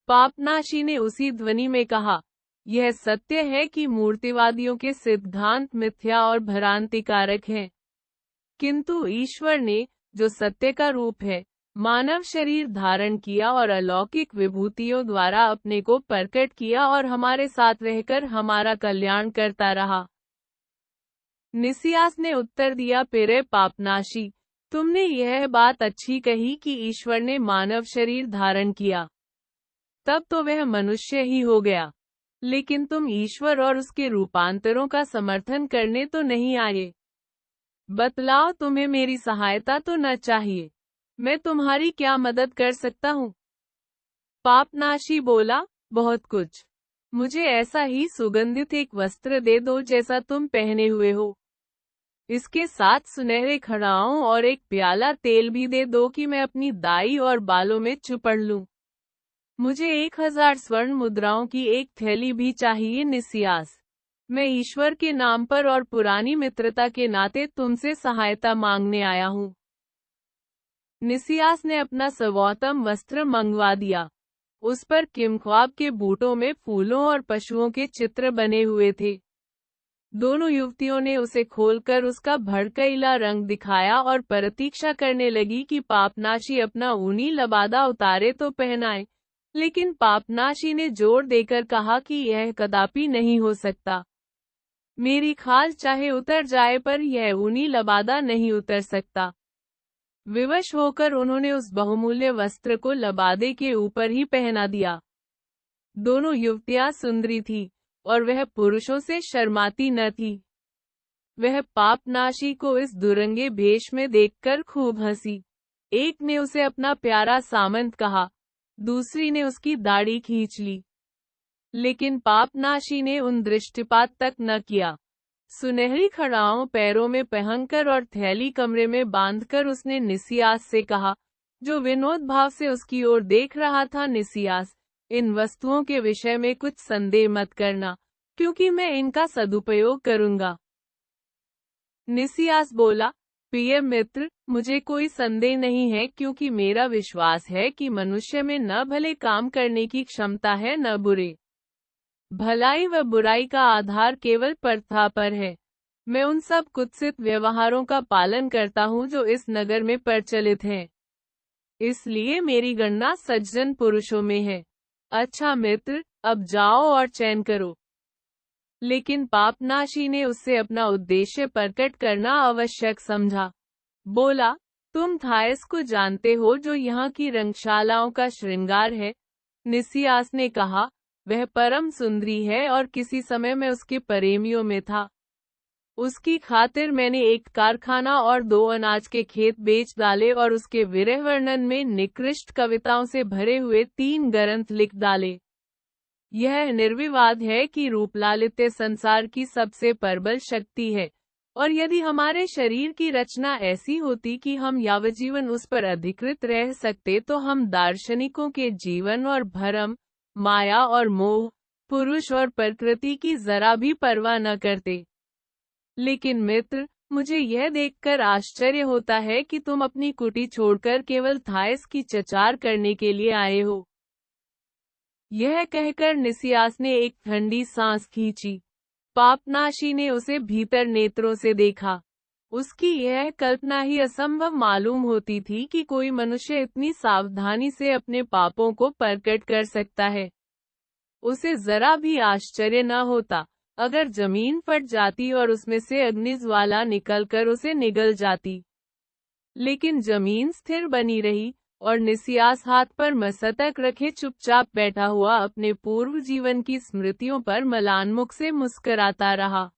पापनाशी ने उसी ध्वनि में कहा, यह सत्य है कि मूर्तिवादियों के सिद्धांत मिथ्या और भ्रांतिकारक हैं, किंतु ईश्वर ने, जो सत्य का रूप है, मानव शरीर धारण किया और अलौकिक विभूतियों द्वारा अपने को प्रकट किया और हमारे साथ रहकर हमारा कल्याण करता रहा। निसियास ने उत्तर दिया, प्रिय पापनाशी, तुमने यह बात अच्छी कही कि ईश्वर ने मानव शरीर धारण किया। तब तो वह मनुष्य ही हो गया। लेकिन तुम ईश्वर और उसके रूपांतरों का समर्थन करने तो नहीं आए। बतलाओ, तुम्हें मेरी सहायता तो न चाहिए? मैं तुम्हारी क्या मदद कर सकता हूँ? पापनाशी बोला, बहुत कुछ। मुझे ऐसा ही सुगंधित एक वस्त्र दे दो जैसा तुम पहने हुए हो। इसके साथ सुनहरे खड़ाओं और एक प्याला तेल भी दे दो कि मैं अपनी दाई और बालों में चुपड़ लूं। मुझे 1000 स्वर्ण मुद्राओं की एक थैली भी चाहिए निसियास। मैं ईश्वर के नाम पर और पुरानी मित्रता के नाते तुमसे सहायता मांगने आया हूँ। निसियास ने अपना सर्वोत्तम वस्त्र मंगवा दिया। उस पर किमख्वाब के बूटों में फूलों और पशुओं के चित्र बने हुए थे। दोनों युवतियों ने उसे खोलकर उसका भड़कैला रंग दिखाया और प्रतीक्षा करने लगी कि पापनाशी अपना ऊनी लबादा उतारे तो पहनाए। लेकिन पापनाशी ने जोर देकर कहा कि यह कदापि नहीं हो सकता। मेरी खाल चाहे उतर जाए पर यह ऊनी लबादा नहीं उतर सकता। विवश होकर उन्होंने उस बहुमूल्य वस्त्र को लबादे के ऊपर ही पहना दिया। दोनों युवतियां सुंदरी थी और वह पुरुषों से शर्माती न थी। वह पापनाशी को इस दुरंगे भेष में देखकर खूब हंसी। एक ने उसे अपना प्यारा सामंत कहा, दूसरी ने उसकी दाढ़ी खींच ली। लेकिन पापनाशी ने उन दृष्टिपात तक न किया। सुनहरी खड़ाओं पैरों में पहनकर और थैली कमरे में बांधकर उसने निसियास से कहा, जो विनोद भाव से उसकी ओर देख रहा था, निसियास, इन वस्तुओं के विषय में कुछ संदेह मत करना, क्योंकि मैं इनका सदुपयोग करूंगा। निसियास बोला, प्रिय मित्र, मुझे कोई संदेह नहीं है, क्योंकि मेरा विश्वास है कि मनुष्य में न भले काम करने की क्षमता है न बुरे। भलाई व बुराई का आधार केवल प्रथा पर है। मैं उन सब कुत्सित व्यवहारों का पालन करता हूँ जो इस नगर में प्रचलित हैं। इसलिए मेरी गणना सज्जन पुरुषों में है। अच्छा मित्र, अब जाओ और चयन करो। लेकिन पापनाशी ने उससे अपना उद्देश्य प्रकट करना आवश्यक समझा। बोला, तुम थायस को जानते हो जो यहाँ की रंगशालाओं का श्रृंगार है? निसियास ने कहा, वह परम सुंदरी है और किसी समय मैं उसके प्रेमियों में था। उसकी खातिर मैंने एक कारखाना और 2 अनाज के खेत बेच डाले और उसके विरह वर्णन में निकृष्ट कविताओं से भरे हुए 3 ग्रंथ लिख डाले। यह निर्विवाद है कि रूपलालित्य संसार की सबसे प्रबल शक्ति है, और यदि हमारे शरीर की रचना ऐसी होती कि हम यावज्जीवन उस पर अधिकृत रह सकते तो हम दार्शनिकों के जीवन और भ्रम, माया और मोह, पुरुष और प्रकृति की जरा भी परवाह न करते। लेकिन मित्र, मुझे यह देखकर आश्चर्य होता है कि तुम अपनी कुटी छोड़कर केवल थायस की चचार करने के लिए आए हो। यह कहकर निसियास ने एक ठंडी सांस खींची। पापनाशी ने उसे भीतर नेत्रों से देखा। उसकी यह कल्पना ही असंभव मालूम होती थी कि कोई मनुष्य इतनी सावधानी से अपने पापों को प्रकट कर सकता है। उसे जरा भी आश्चर्य न होता अगर जमीन फट जाती और उसमें से अग्निज्वाला निकलकर उसे निगल जाती। लेकिन जमीन स्थिर बनी रही और निसियास हाथ पर मस्तक रखे चुपचाप बैठा हुआ अपने पूर्व जीवन की स्मृतियों पर मलान मुख से मुस्कराता रहा।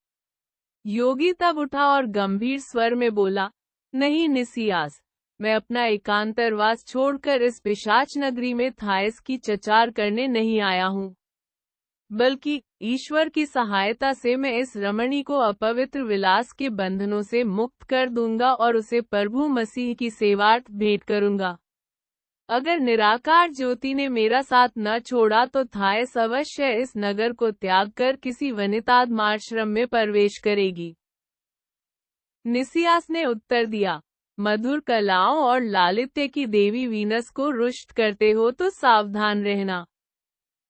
योगी तब उठा और गंभीर स्वर में बोला, नहीं निसियास, मैं अपना एकांतरवास छोड़कर इस पिशाच नगरी में थायस की चचार करने नहीं आया हूँ, बल्कि ईश्वर की सहायता से मैं इस रमणी को अपवित्र विलास के बंधनों से मुक्त कर दूंगा और उसे प्रभु मसीह की सेवार्थ भेंट करूंगा। अगर निराकार ज्योति ने मेरा साथ न छोड़ा तो थायस अवश्य इस नगर को त्याग कर किसी वनिताश्रम में प्रवेश करेगी। निसियास ने उत्तर दिया, मधुर कलाओं और लालित्य की देवी वीनस को रुष्ट करते हो तो सावधान रहना।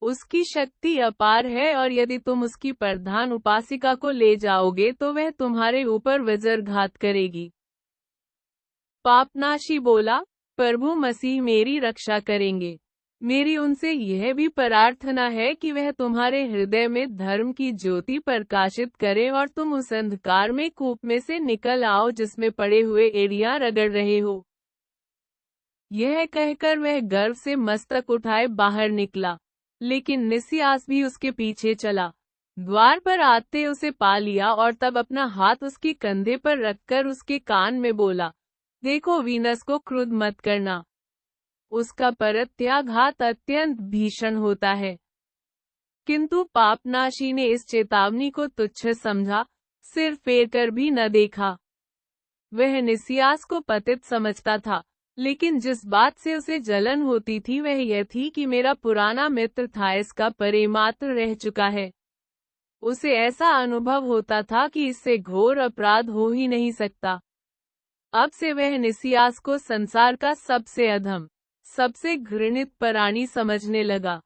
उसकी शक्ति अपार है और यदि तुम उसकी प्रधान उपासिका को ले जाओगे तो वह तुम्हारे ऊपर वज्रघात करेगी। पापनाशी बोला, प्रभु मसीह मेरी रक्षा करेंगे। मेरी उनसे यह भी प्रार्थना है कि वह तुम्हारे हृदय में धर्म की ज्योति प्रकाशित करे और तुम उस अंधकार में कूप में से निकल आओ जिसमें पड़े हुए एड़ियां रगड़ रहे हो। यह कहकर वह गर्व से मस्तक उठाए बाहर निकला। लेकिन निसियास भी उसके पीछे चला। द्वार पर आते उसे पा लिया और तब अपना हाथ उसके कंधे पर रखकर उसके कान में बोला, देखो वीनस को क्रुद्ध मत करना। उसका प्रत्याघात अत्यंत भीषण होता है। किंतु पापनाशी ने इस चेतावनी को तुच्छ समझा, सिर फेर कर भी न देखा। वह निसियास को पतित समझता था, लेकिन जिस बात से उसे जलन होती थी वह यह थी कि मेरा पुराना मित्र थाइस का परिमात्र रह चुका है। उसे ऐसा अनुभव होता था कि इससे घोर अपराध हो ही नहीं सकता। अब से वह निसियास को संसार का सबसे अधम, सबसे घृणित प्राणी समझने लगा।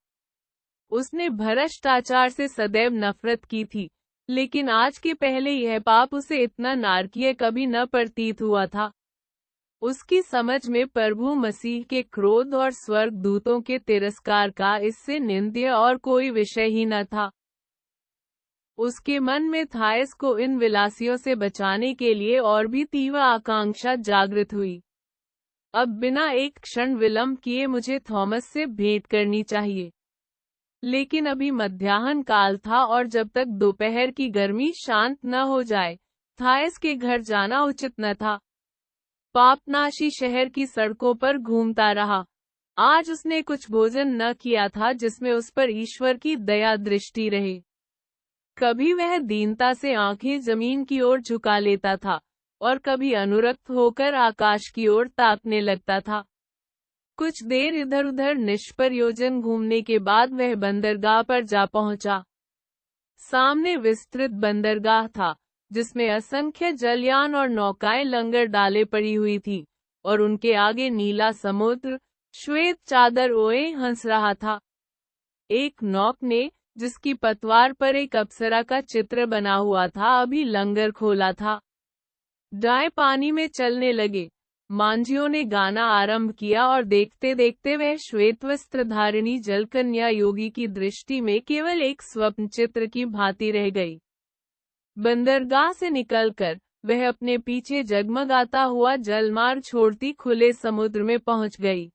उसने भ्रष्टाचार से सदैव नफरत की थी, लेकिन आज के पहले यह पाप उसे इतना नारकीय कभी न प्रतीत हुआ था। उसकी समझ में प्रभु मसीह के क्रोध और स्वर्ग दूतों के तिरस्कार का इससे निंद्य और कोई विषय ही न था। उसके मन में थाइस को इन विलासियों से बचाने के लिए और भी तीव्र आकांक्षा जागृत हुई। अब बिना एक क्षण विलंब किए मुझे थॉमस से भेंट करनी चाहिए। लेकिन अभी मध्याह्न काल था और जब तक दोपहर की गर्मी शांत न हो जाए, थाइस के घर जाना उचित न था। पापनाशी शहर की सड़कों पर घूमता रहा। आज उसने कुछ भोजन न किया था जिसमें उस पर ईश्वर की दया दृष्टि रहे। कभी वह दीनता से आंखें जमीन की ओर झुका लेता था और कभी अनुरक्त होकर आकाश की ओर ताकने लगता था। कुछ देर इधर उधर निष्प्रयोजन घूमने के बाद वह बंदरगाह पर जा पहुंचा। सामने विस्तृत बंदरगाह था, जिसमें असंख्य जलयान और नौकाएं लंगर डाले पड़ी हुई थी, और उनके आगे नीला समुद्र श्वेत चादर ओए हंस रहा था। एक नौक ने, जिसकी पतवार पर एक अप्सरा का चित्र बना हुआ था, अभी लंगर खोला था। डाए पानी में चलने लगे। मांझियों ने गाना आरंभ किया और देखते देखते वह श्वेत वस्त्रधारिणी जलकन्या योगी की दृष्टि में केवल एक स्वप्न चित्र की भांति रह गई। बंदरगाह से निकलकर वह अपने पीछे जगमगाता हुआ जलमार्ग छोड़ती खुले समुद्र में पहुंच गई।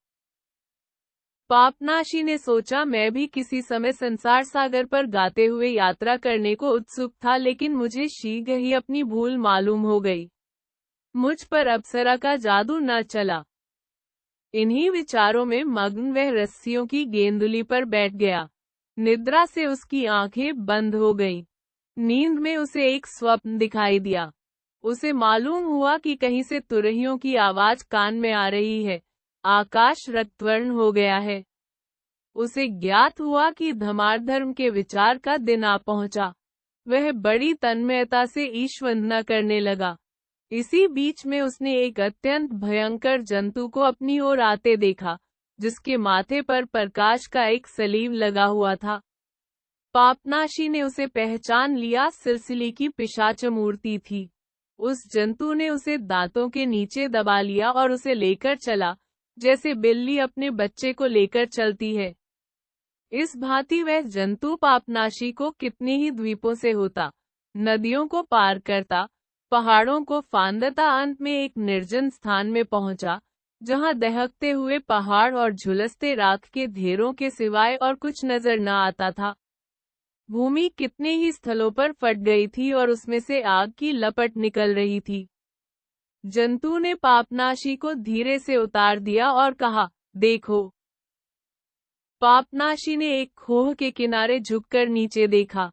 पापनाशी ने सोचा, मैं भी किसी समय संसार सागर पर गाते हुए यात्रा करने को उत्सुक था, लेकिन मुझे शीघ्र ही अपनी भूल मालूम हो गई। मुझ पर अप्सरा का जादू न चला। इन्हीं विचारों में मग्न वह रस्सियों की गेंदुली पर बैठ गया। निद्रा से उसकी आंखें बंद हो गईं। नींद में उसे एक स्वप्न दिखाई दिया। उसे मालूम हुआ कि कहीं से तुरहियों की आवाज कान में आ रही है। आकाश रक्तवर्ण हो गया है। उसे ज्ञात हुआ कि धर्माधर्म के विचार का दिन आ पहुंचा। वह बड़ी तन्मयता से ईशवंदना करने लगा। इसी बीच में उसने एक अत्यंत भयंकर जंतु को अपनी ओर आते देखा, जिसके माथे पर प्रकाश का एक सलीब लगा हुआ था। पापनाशी ने उसे पहचान लिया, सिलसिली की पिशाच मूर्ति थी। उस जंतु ने उसे दांतों के नीचे दबा लिया और उसे लेकर चला, जैसे बिल्ली अपने बच्चे को लेकर चलती है। इस भांति वह जंतु पापनाशी को कितने ही द्वीपों से होता, नदियों को पार करता, पहाड़ों को फांदता, अंत में एक निर्जन स्थान में पहुंचा, जहां दहकते हुए पहाड़ और झुलसते राख के ढेरों के सिवाय और कुछ नजर न आता था। भूमि कितने ही स्थलों पर फट गई थी और उसमें से आग की लपट निकल रही थी। जंतु ने पापनाशी को धीरे से उतार दिया और कहा, देखो। पापनाशी ने एक खोह के किनारे झुककर नीचे देखा।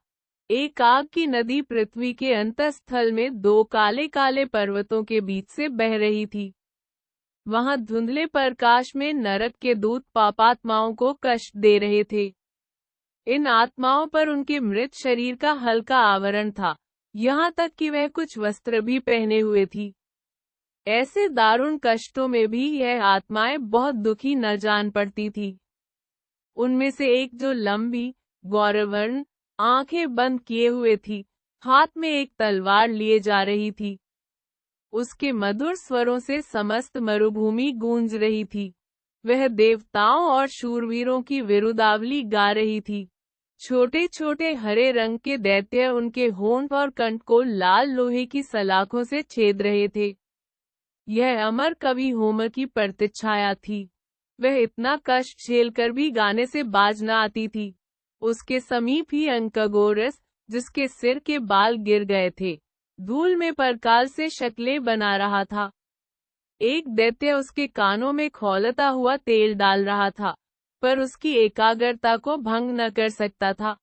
एक आग की नदी पृथ्वी के अंतस्थल में दो काले काले पर्वतों के बीच से बह रही थी। वहां धुंधले प्रकाश में नरक के दूत पापात्माओं को कष्ट दे रहे थे। इन आत्माओं पर उनके मृत शरीर का हल्का आवरण था, यहाँ तक कि वह कुछ वस्त्र भी पहने हुए थी। ऐसे दारुण कष्टों में भी यह आत्माएं बहुत दुखी न जान पड़ती थी। उनमें से एक, जो लंबी, गौरवर्ण, आंखें बंद किए हुए थी, हाथ में एक तलवार लिए जा रही थी। उसके मधुर स्वरों से समस्त मरुभूमि गूंज रही थी। वह देवताओं और शूरवीरों की विरुदावली गा रही थी। छोटे छोटे हरे रंग के दैत्य उनके होंठ और कंठ को लाल लोहे की सलाखों से छेद रहे थे। यह अमर कवि होमर की प्रतिच्छाया थी। वह इतना कष्ट झेलकर भी गाने से बाज न आती थी। उसके समीप ही अंकगोरस, जिसके सिर के बाल गिर गए थे, धूल में परकाल से शक्लें बना रहा था। एक दैत्य उसके कानों में खौलता हुआ तेल डाल रहा था, पर उसकी एकाग्रता को भंग न कर सकता था।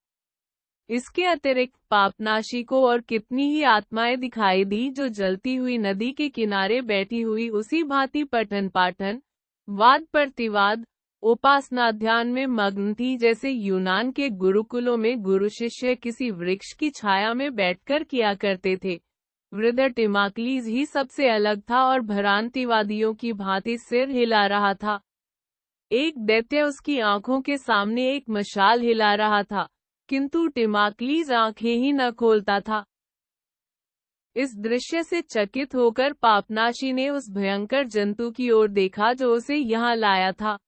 इसके अतिरिक्त पापनाशी को और कितनी ही आत्माएं दिखाई दी जो जलती हुई नदी के किनारे बैठी हुई उसी भांति पठन पाठन, वाद प्रतिवाद, उपासना ध्यान में मग्न थी, जैसे यूनान के गुरुकुलों में गुरु शिष्य किसी वृक्ष की छाया में बैठकर किया करते थे। वृद्ध टिमाक्लीज ही सबसे अलग था और भ्रांतिवादियों की भांति सिर हिला रहा था। एक दैत्य उसकी आंखों के सामने एक मशाल हिला रहा था, किंतु टिमाक्लीज आंखें ही न खोलता था। इस दृश्य से चकित होकर पापनाशी ने उस भयंकर जंतु की ओर देखा जो उसे यहाँ लाया था।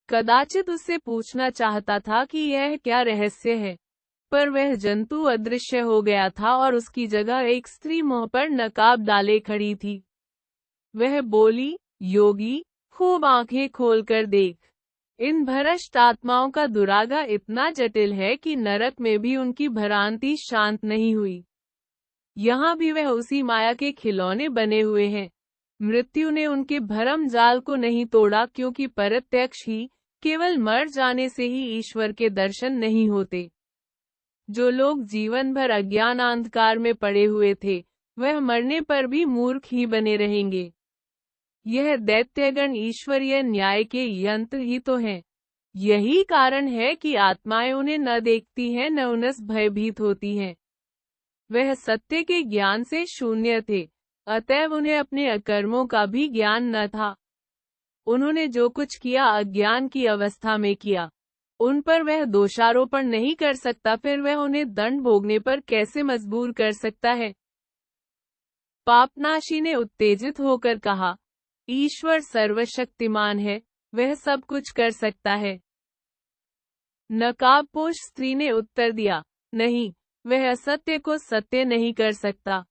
कदाचित उससे पूछना चाहता था कि यह क्या रहस्य है, पर वह जंतु अदृश्य हो गया था और उसकी जगह एक स्त्री मुंह पर नकाब डाले खड़ी थी। वह बोली, योगी, खूब आंखें खोलकर देख। इन भ्रष्ट आत्माओं का दुरागा इतना जटिल है कि नरक में भी उनकी भ्रांति शांत नहीं हुई। यहाँ भी वह उसी माया के खिलौने बने हुए हैं। मृत्यु ने उनके भरम जाल को नहीं तोड़ा, क्योंकि प्रत्यक्ष ही, केवल मर जाने से ही ईश्वर के दर्शन नहीं होते। जो लोग जीवन भर अज्ञान अंधकार में पड़े हुए थे, वह मरने पर भी मूर्ख ही बने रहेंगे। यह दैत्यगण ईश्वरीय न्याय के यंत्र ही तो हैं। यही कारण है कि आत्माएं उन्हें न देखती हैं न उनसे भयभीत होती हैं। वह सत्य के ज्ञान से शून्य थे, अतएव उन्हें अपने अकर्मों का भी ज्ञान न था। उन्होंने जो कुछ किया अज्ञान की अवस्था में किया। उन पर वह दोषारोपण नहीं कर सकता, फिर वह उन्हें दंड भोगने पर कैसे मजबूर कर सकता है? पापनाशी ने उत्तेजित होकर कहा, ईश्वर सर्वशक्तिमान है, वह सब कुछ कर सकता है। नकाबपोश स्त्री ने उत्तर दिया, नहीं, वह असत्य को सत्य नहीं कर सकता।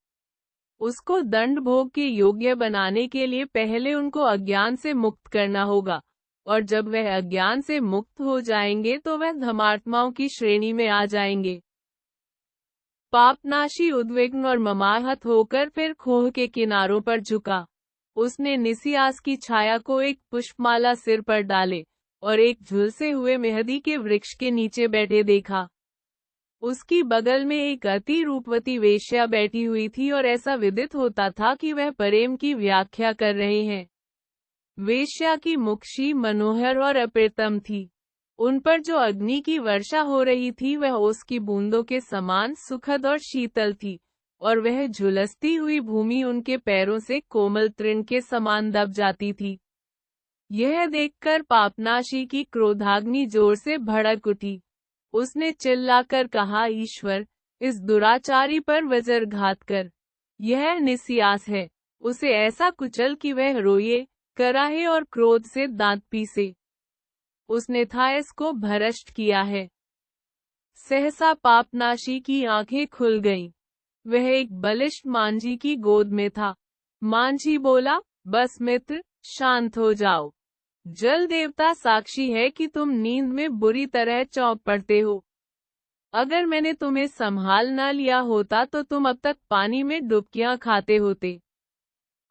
उसको दंड भोग के योग्य बनाने के लिए पहले उनको अज्ञान से मुक्त करना होगा, और जब वह अज्ञान से मुक्त हो जाएंगे तो वह धर्मात्माओं की श्रेणी में आ जाएंगे। पापनाशी उद्विग्न और ममाहत होकर फिर खोह के किनारों पर झुका। उसने निसियास की छाया को एक पुष्पमाला सिर पर डाले और एक झुलसे हुए मेहंदी के वृक्ष के नीचे बैठे देखा। उसकी बगल में एक अति रूपवती वेश्या बैठी हुई थी और ऐसा विदित होता था कि वह प्रेम की व्याख्या कर रहे हैं। वेश्या की मुखशी मनोहर और अप्रतिम थी। उन पर जो अग्नि की वर्षा हो रही थी वह उसकी बूंदों के समान सुखद और शीतल थी, और वह झुलसती हुई भूमि उनके पैरों से कोमल तृण के समान दब जाती थी। यह देखकर पापनाशी की क्रोधाग्नि जोर से भड़क उठी। उसने चिल्लाकर कहा, ईश्वर, इस दुराचारी पर वज्रघात कर। यह निसियास है, उसे ऐसा कुचल कि वह रोए, कराहे और क्रोध से दांत पीसे। उसने थायस को भ्रष्ट किया है। सहसा पापनाशी की आंखें खुल गईं। वह एक बलिष्ठ मांझी की गोद में था। मांझी बोला, बस मित्र, शांत हो जाओ। जल देवता साक्षी है कि तुम नींद में बुरी तरह चौंक पड़ते हो। अगर मैंने तुम्हें संभाल न लिया होता तो तुम अब तक पानी में डुबकियां खाते होते।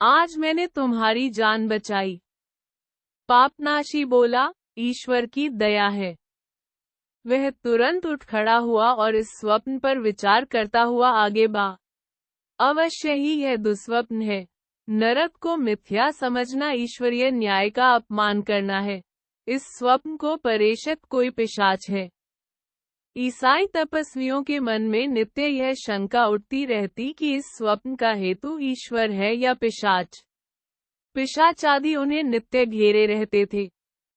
आज मैंने तुम्हारी जान बचाई। पापनाशी बोला, ईश्वर की दया है। वह तुरंत उठ खड़ा हुआ और इस स्वप्न पर विचार करता हुआ आगे बढ़ा। अवश्य ही यह दुस्वप्न है। नरक को मिथ्या समझना ईश्वरीय न्याय का अपमान करना है। इस स्वप्न को प्रेषित कोई पिशाच है। ईसाई तपस्वियों के मन में नित्य यह शंका उठती रहती कि इस स्वप्न का हेतु ईश्वर है या पिशाच। पिशाच आदि उन्हें नित्य घेरे रहते थे।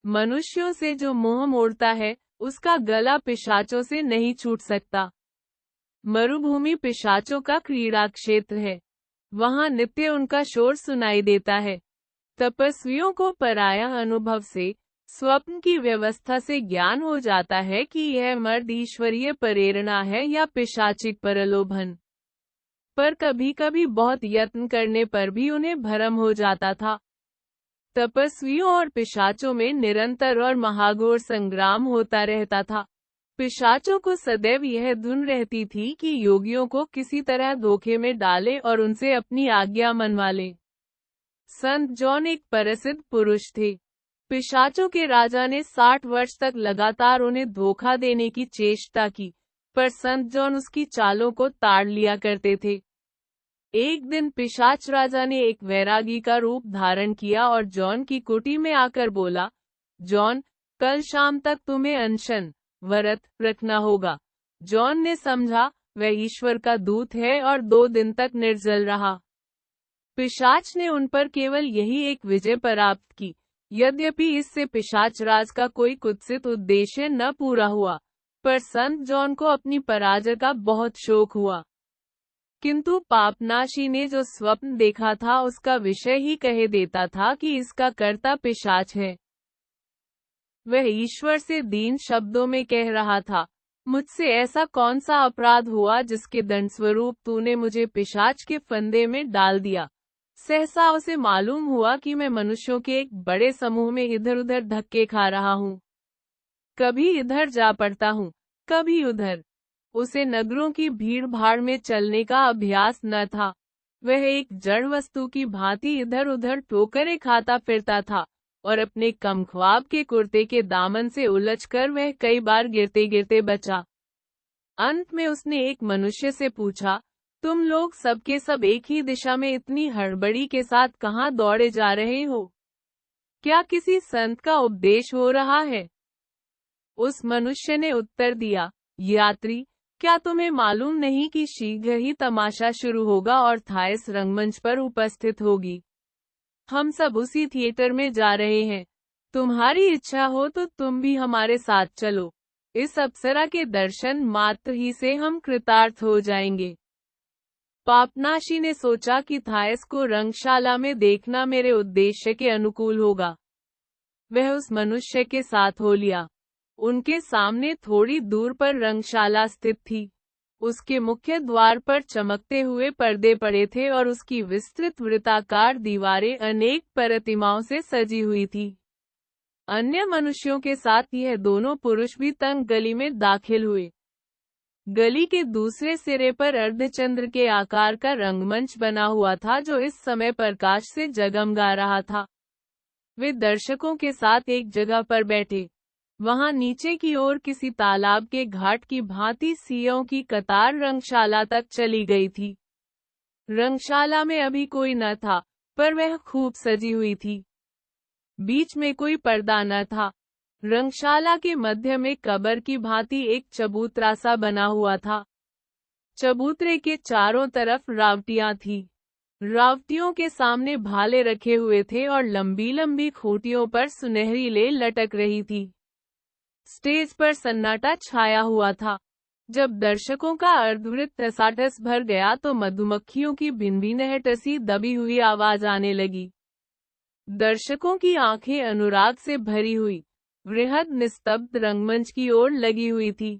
मनुष्यों से जो मोह मोड़ता है, उसका गला पिशाचों से नहीं छूट सकता। मरुभूमि पिशाचों का क्रीड़ा क्षेत्र है। वहां नित्य उनका शोर सुनाई देता है। तपस्वियों को पराया अनुभव से, स्वप्न की व्यवस्था से ज्ञान हो जाता है कि यह मर्द ईश्वरीय प्रेरणा है या पिशाचिक प्रलोभन। पर कभी कभी बहुत यत्न करने पर भी उन्हें भ्रम हो जाता था। तपस्वियों और पिशाचों में निरंतर और महाघोर संग्राम होता रहता था। पिशाचों को सदैव यह धुन रहती थी कि योगियों को किसी तरह धोखे में डाले और उनसे अपनी आज्ञा मनवा ले। संत जॉन एक प्रसिद्ध पुरुष थे। पिशाचों के राजा ने 60 वर्ष तक लगातार उन्हें धोखा देने की चेष्टा की, पर संत जॉन उसकी चालों को ताड़ लिया करते थे। एक दिन पिशाच राजा ने एक वैरागी का रूप धारण किया और जॉन की कुटी में आकर बोला, जॉन, कल शाम तक तुम्हें अनशन व्रत रखना होगा। जॉन ने समझा वह ईश्वर का दूत है और 2 दिन तक निर्जल रहा। पिशाच ने उन पर केवल यही एक विजय प्राप्त की। यद्यपि इससे पिशाच राज का कोई कुत्सित उद्देश्य न पूरा हुआ, पर संत जॉन को अपनी पराजय का बहुत शोक हुआ। किंतु पापनाशी ने जो स्वप्न देखा था उसका विषय ही कह देता था कि इसका कर्ता पिशाच है। वह ईश्वर से दीन शब्दों में कह रहा था, मुझसे ऐसा कौन सा अपराध हुआ जिसके दंड स्वरूप तूने मुझे पिशाच के फंदे में डाल दिया। सहसा उसे मालूम हुआ कि मैं मनुष्यों के एक बड़े समूह में इधर उधर धक्के खा रहा हूँ। कभी इधर जा पड़ता हूँ, कभी उधर। उसे नगरों की भीड़ भाड़ में चलने का अभ्यास न था। वह एक जड़ वस्तु की भांति इधर उधर ठोकरें खाता फिरता था और अपने कमख्वाब के कुर्ते के दामन से उलझकर वह कई बार गिरते गिरते बचा। अंत में उसने एक मनुष्य से पूछा, तुम लोग सबके सब एक ही दिशा में इतनी हड़बड़ी के साथ कहाँ दौड़े जा रहे हो? क्या किसी संत का उपदेश हो रहा है? उस मनुष्य ने उत्तर दिया, यात्री, क्या तुम्हें मालूम नहीं कि शीघ्र ही तमाशा शुरू होगा और थाइस रंगमंच पर उपस्थित होगी? हम सब उसी थिएटर में जा रहे हैं। तुम्हारी इच्छा हो तो तुम भी हमारे साथ चलो। इस अप्सरा के दर्शन मात्र ही से हम कृतार्थ हो जाएंगे। पापनाशी ने सोचा कि थाइस को रंगशाला में देखना मेरे उद्देश्य के अनुकूल होगा। वह उस मनुष्य के साथ हो लिया। उनके सामने थोड़ी दूर पर रंगशाला स्थित थी। उसके मुख्य द्वार पर चमकते हुए पर्दे पड़े थे और उसकी विस्तृत वृत्ताकार दीवारें अनेक प्रतिमाओं से सजी हुई थी। अन्य मनुष्यों के साथ यह दोनों पुरुष भी तंग गली में दाखिल हुए। गली के दूसरे सिरे पर अर्धचंद्र के आकार का रंगमंच बना हुआ था जो इस समय प्रकाश से जगमगा रहा था। वे दर्शकों के साथ एक जगह पर बैठे। वहां नीचे की ओर किसी तालाब के घाट की भांति सियों की कतार रंगशाला तक चली गई थी। रंगशाला में अभी कोई न था, पर वह खूब सजी हुई थी। बीच में कोई पर्दा न था। रंगशाला के मध्य में कब्र की भांति एक चबूतरा सा बना हुआ था। चबूतरे के चारों तरफ रावटियां थी। रावटियों के सामने भाले रखे हुए थे और लंबी लंबी खूंटियों पर सुनहरी ले लटक रही थी। स्टेज पर सन्नाटा छाया हुआ था। जब दर्शकों का अर्धवृत्त टसाटस भर गया तो मधुमक्खियों की भिनभिनहटसी दबी हुई आवाज आने लगी। दर्शकों की आंखें अनुराग से भरी हुई वृहद निस्तब्ध रंगमंच की ओर लगी हुई थी।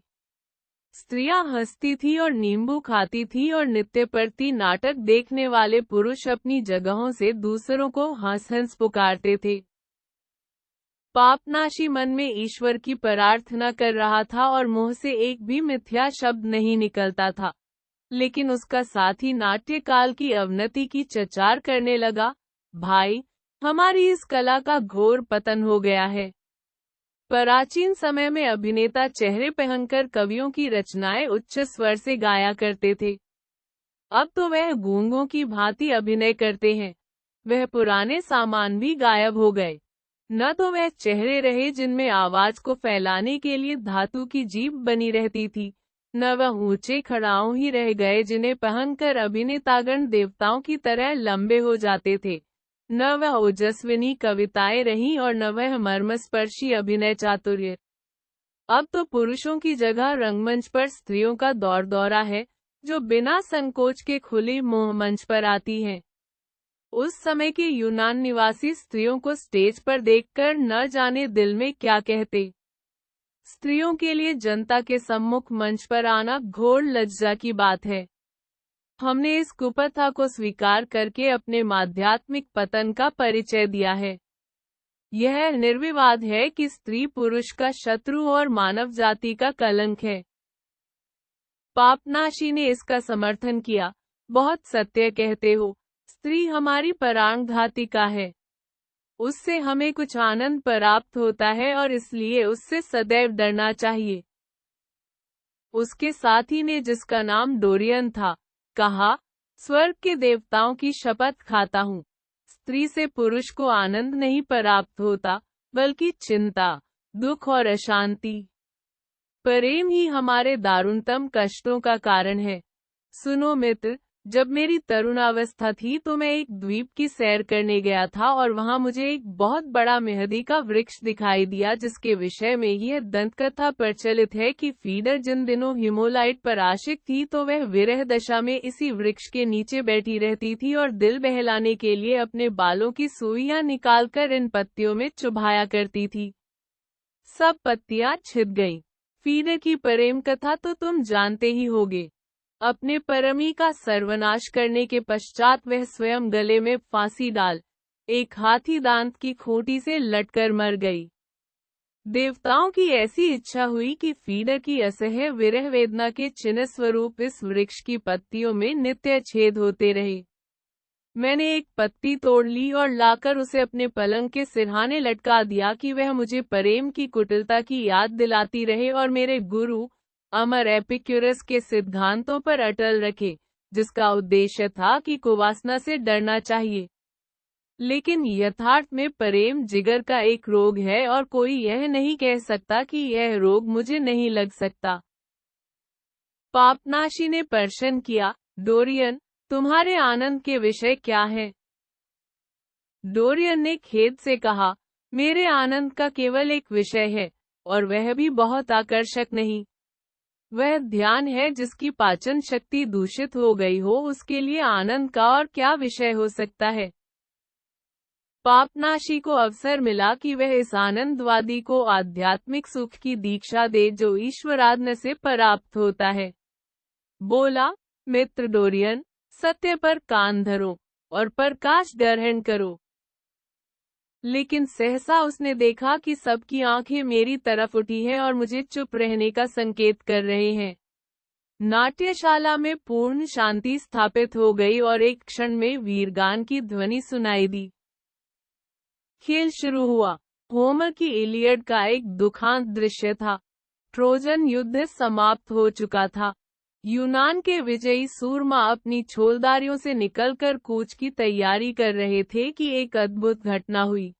स्त्रियां हंसती थी और नींबू खाती थी और नित्य प्रति नाटक देखने वाले पुरुष अपनी जगहों से दूसरों को हंस हंस पुकारते थे। पापनाशी मन में ईश्वर की प्रार्थना कर रहा था और मुंह से एक भी मिथ्या शब्द नहीं निकलता था, लेकिन उसका साथी नाट्यकाल की अवनति की चचार करने लगा, भाई, हमारी इस कला का घोर पतन हो गया है। प्राचीन समय में अभिनेता चेहरे पहनकर कवियों की रचनाएं उच्च स्वर से गाया करते थे। अब तो वह गूंगों की भांति अभिनय करते हैं। वह पुराने सामान भी गायब हो गए। न तो वह चेहरे रहे जिनमें आवाज को फैलाने के लिए धातु की जीभ बनी रहती थी, न वह ऊंचे खड़ाऊ ही रह गए जिन्हें पहनकर अभिनेतागण देवताओं की तरह लंबे हो जाते थे। न वह ओजस्विनी कविताएं रहीं और न वह मर्मस्पर्शी अभिनय चातुर्य। अब तो पुरुषों की जगह रंगमंच पर स्त्रियों का दौर दौरा है, जो बिना संकोच के खुले मुंह मंच पर आती हैं। उस समय के यूनान निवासी स्त्रियों को स्टेज पर देखकर न जाने दिल में क्या कहते। स्त्रियों के लिए जनता के सम्मुख मंच पर आना घोर लज्जा की बात है। हमने इस कुप्रथा को स्वीकार करके अपने माध्यात्मिक पतन का परिचय दिया है। यह निर्विवाद है कि स्त्री पुरुष का शत्रु और मानव जाति का कलंक है। पापनाशी ने इसका समर्थन किया। बहुत सत्य कहते हो। स्त्री हमारी प्राणघातिका है। उससे हमें कुछ आनंद प्राप्त होता है और इसलिए उससे सदैव डरना चाहिए। उसके साथी ने, जिसका नाम डोरियन था, कहा, स्वर्ग के देवताओं की शपथ खाता हूँ, स्त्री से पुरुष को आनंद नहीं प्राप्त होता, बल्कि चिंता, दुख और अशांति। प्रेम ही हमारे दारुणतम कष्टों का कारण है। सुनो मित्र, जब मेरी तरुणावस्था थी तो मैं एक द्वीप की सैर करने गया था और वहां मुझे एक बहुत बड़ा मेहंदी का वृक्ष दिखाई दिया, जिसके विषय में यह दंतकथा प्रचलित है कि फीडर जिन दिनों हिमोलाइट पर आशिक थी तो वह विरह दशा में इसी वृक्ष के नीचे बैठी रहती थी और दिल बहलाने के लिए अपने बालों की सुइयां निकालकर इन पत्तियों में चुभाया करती थी। सब पत्तियां छिद गईं। फीडर की प्रेम कथा तो तुम जानते ही होगे। अपने परमी का सर्वनाश करने के पश्चात वह स्वयं गले में फांसी डाल एक हाथी दांत की खूंटी से लटकर मर गई। देवताओं की ऐसी इच्छा हुई कि फीडर की असह्य विरह वेदना के चिन्ह स्वरूप इस वृक्ष की पत्तियों में नित्य छेद होते रहे। मैंने एक पत्ती तोड़ ली और लाकर उसे अपने पलंग के सिरहाने लटका दिया कि वह मुझे प्रेम की कुटिलता की याद दिलाती रहे और मेरे गुरु अमर एपिक्यूरस के सिद्धांतों पर अटल रखे, जिसका उद्देश्य था कि कुवासना से डरना चाहिए। लेकिन यथार्थ में प्रेम जिगर का एक रोग है और कोई यह नहीं कह सकता कि यह रोग मुझे नहीं लग सकता। पापनाशी ने प्रश्न किया, डोरियन, तुम्हारे आनंद के विषय क्या है? डोरियन ने खेद से कहा, मेरे आनंद का केवल एक विषय है, और वह भी बहुत आकर्षक नहीं। वह ध्यान है। जिसकी पाचन शक्ति दूषित हो गई हो, उसके लिए आनंद का और क्या विषय हो सकता है? पापनाशी को अवसर मिला कि वह इस आनंदवादी को आध्यात्मिक सुख की दीक्षा दे जो ईश्वराज्ञा से प्राप्त होता है। बोला, मित्र डोरियन, सत्य पर कान धरो और प्रकाश ग्रहण करो। लेकिन सहसा उसने देखा कि सबकी आंखें मेरी तरफ उठी हैं और मुझे चुप रहने का संकेत कर रहे हैं। नाट्यशाला में पूर्ण शांति स्थापित हो गई और एक क्षण में वीरगान की ध्वनि सुनाई दी। खेल शुरू हुआ। होमर की इलियड का एक दुखांत दृश्य था। ट्रोजन युद्ध समाप्त हो चुका था। यूनान के विजयी सूरमा अपनी छोलदारियों से निकलकर कूच की तैयारी कर रहे थे कि एक अद्भुत घटना हुई।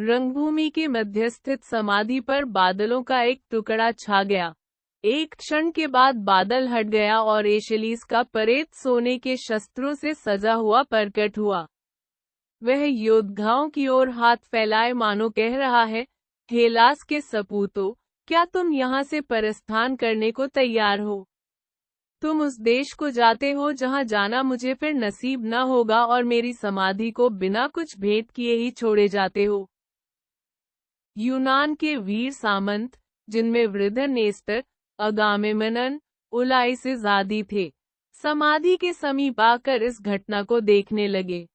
रंगभूमि के मध्य स्थित समाधि पर बादलों का एक टुकड़ा छा गया। एक क्षण के बाद बादल हट गया और एशलीस का प्रेत सोने के शस्त्रों से सजा हुआ प्रकट हुआ। वह योद्धाओं की ओर हाथ फैलाए मानो कह रहा है, हेलास के सपूतों, क्या तुम यहाँ से प्रस्थान करने को तैयार हो? तुम उस देश को जाते हो जहाँ जाना मुझे फिर नसीब न होगा और मेरी समाधि को बिना कुछ भेंट किए ही छोड़े जाते हो। यूनान के वीर सामंत, जिनमें वृद्ध नेस्टर, अगामेमनन, उलाइसिस आदि थे, समाधि के समीप आकर इस घटना को देखने लगे।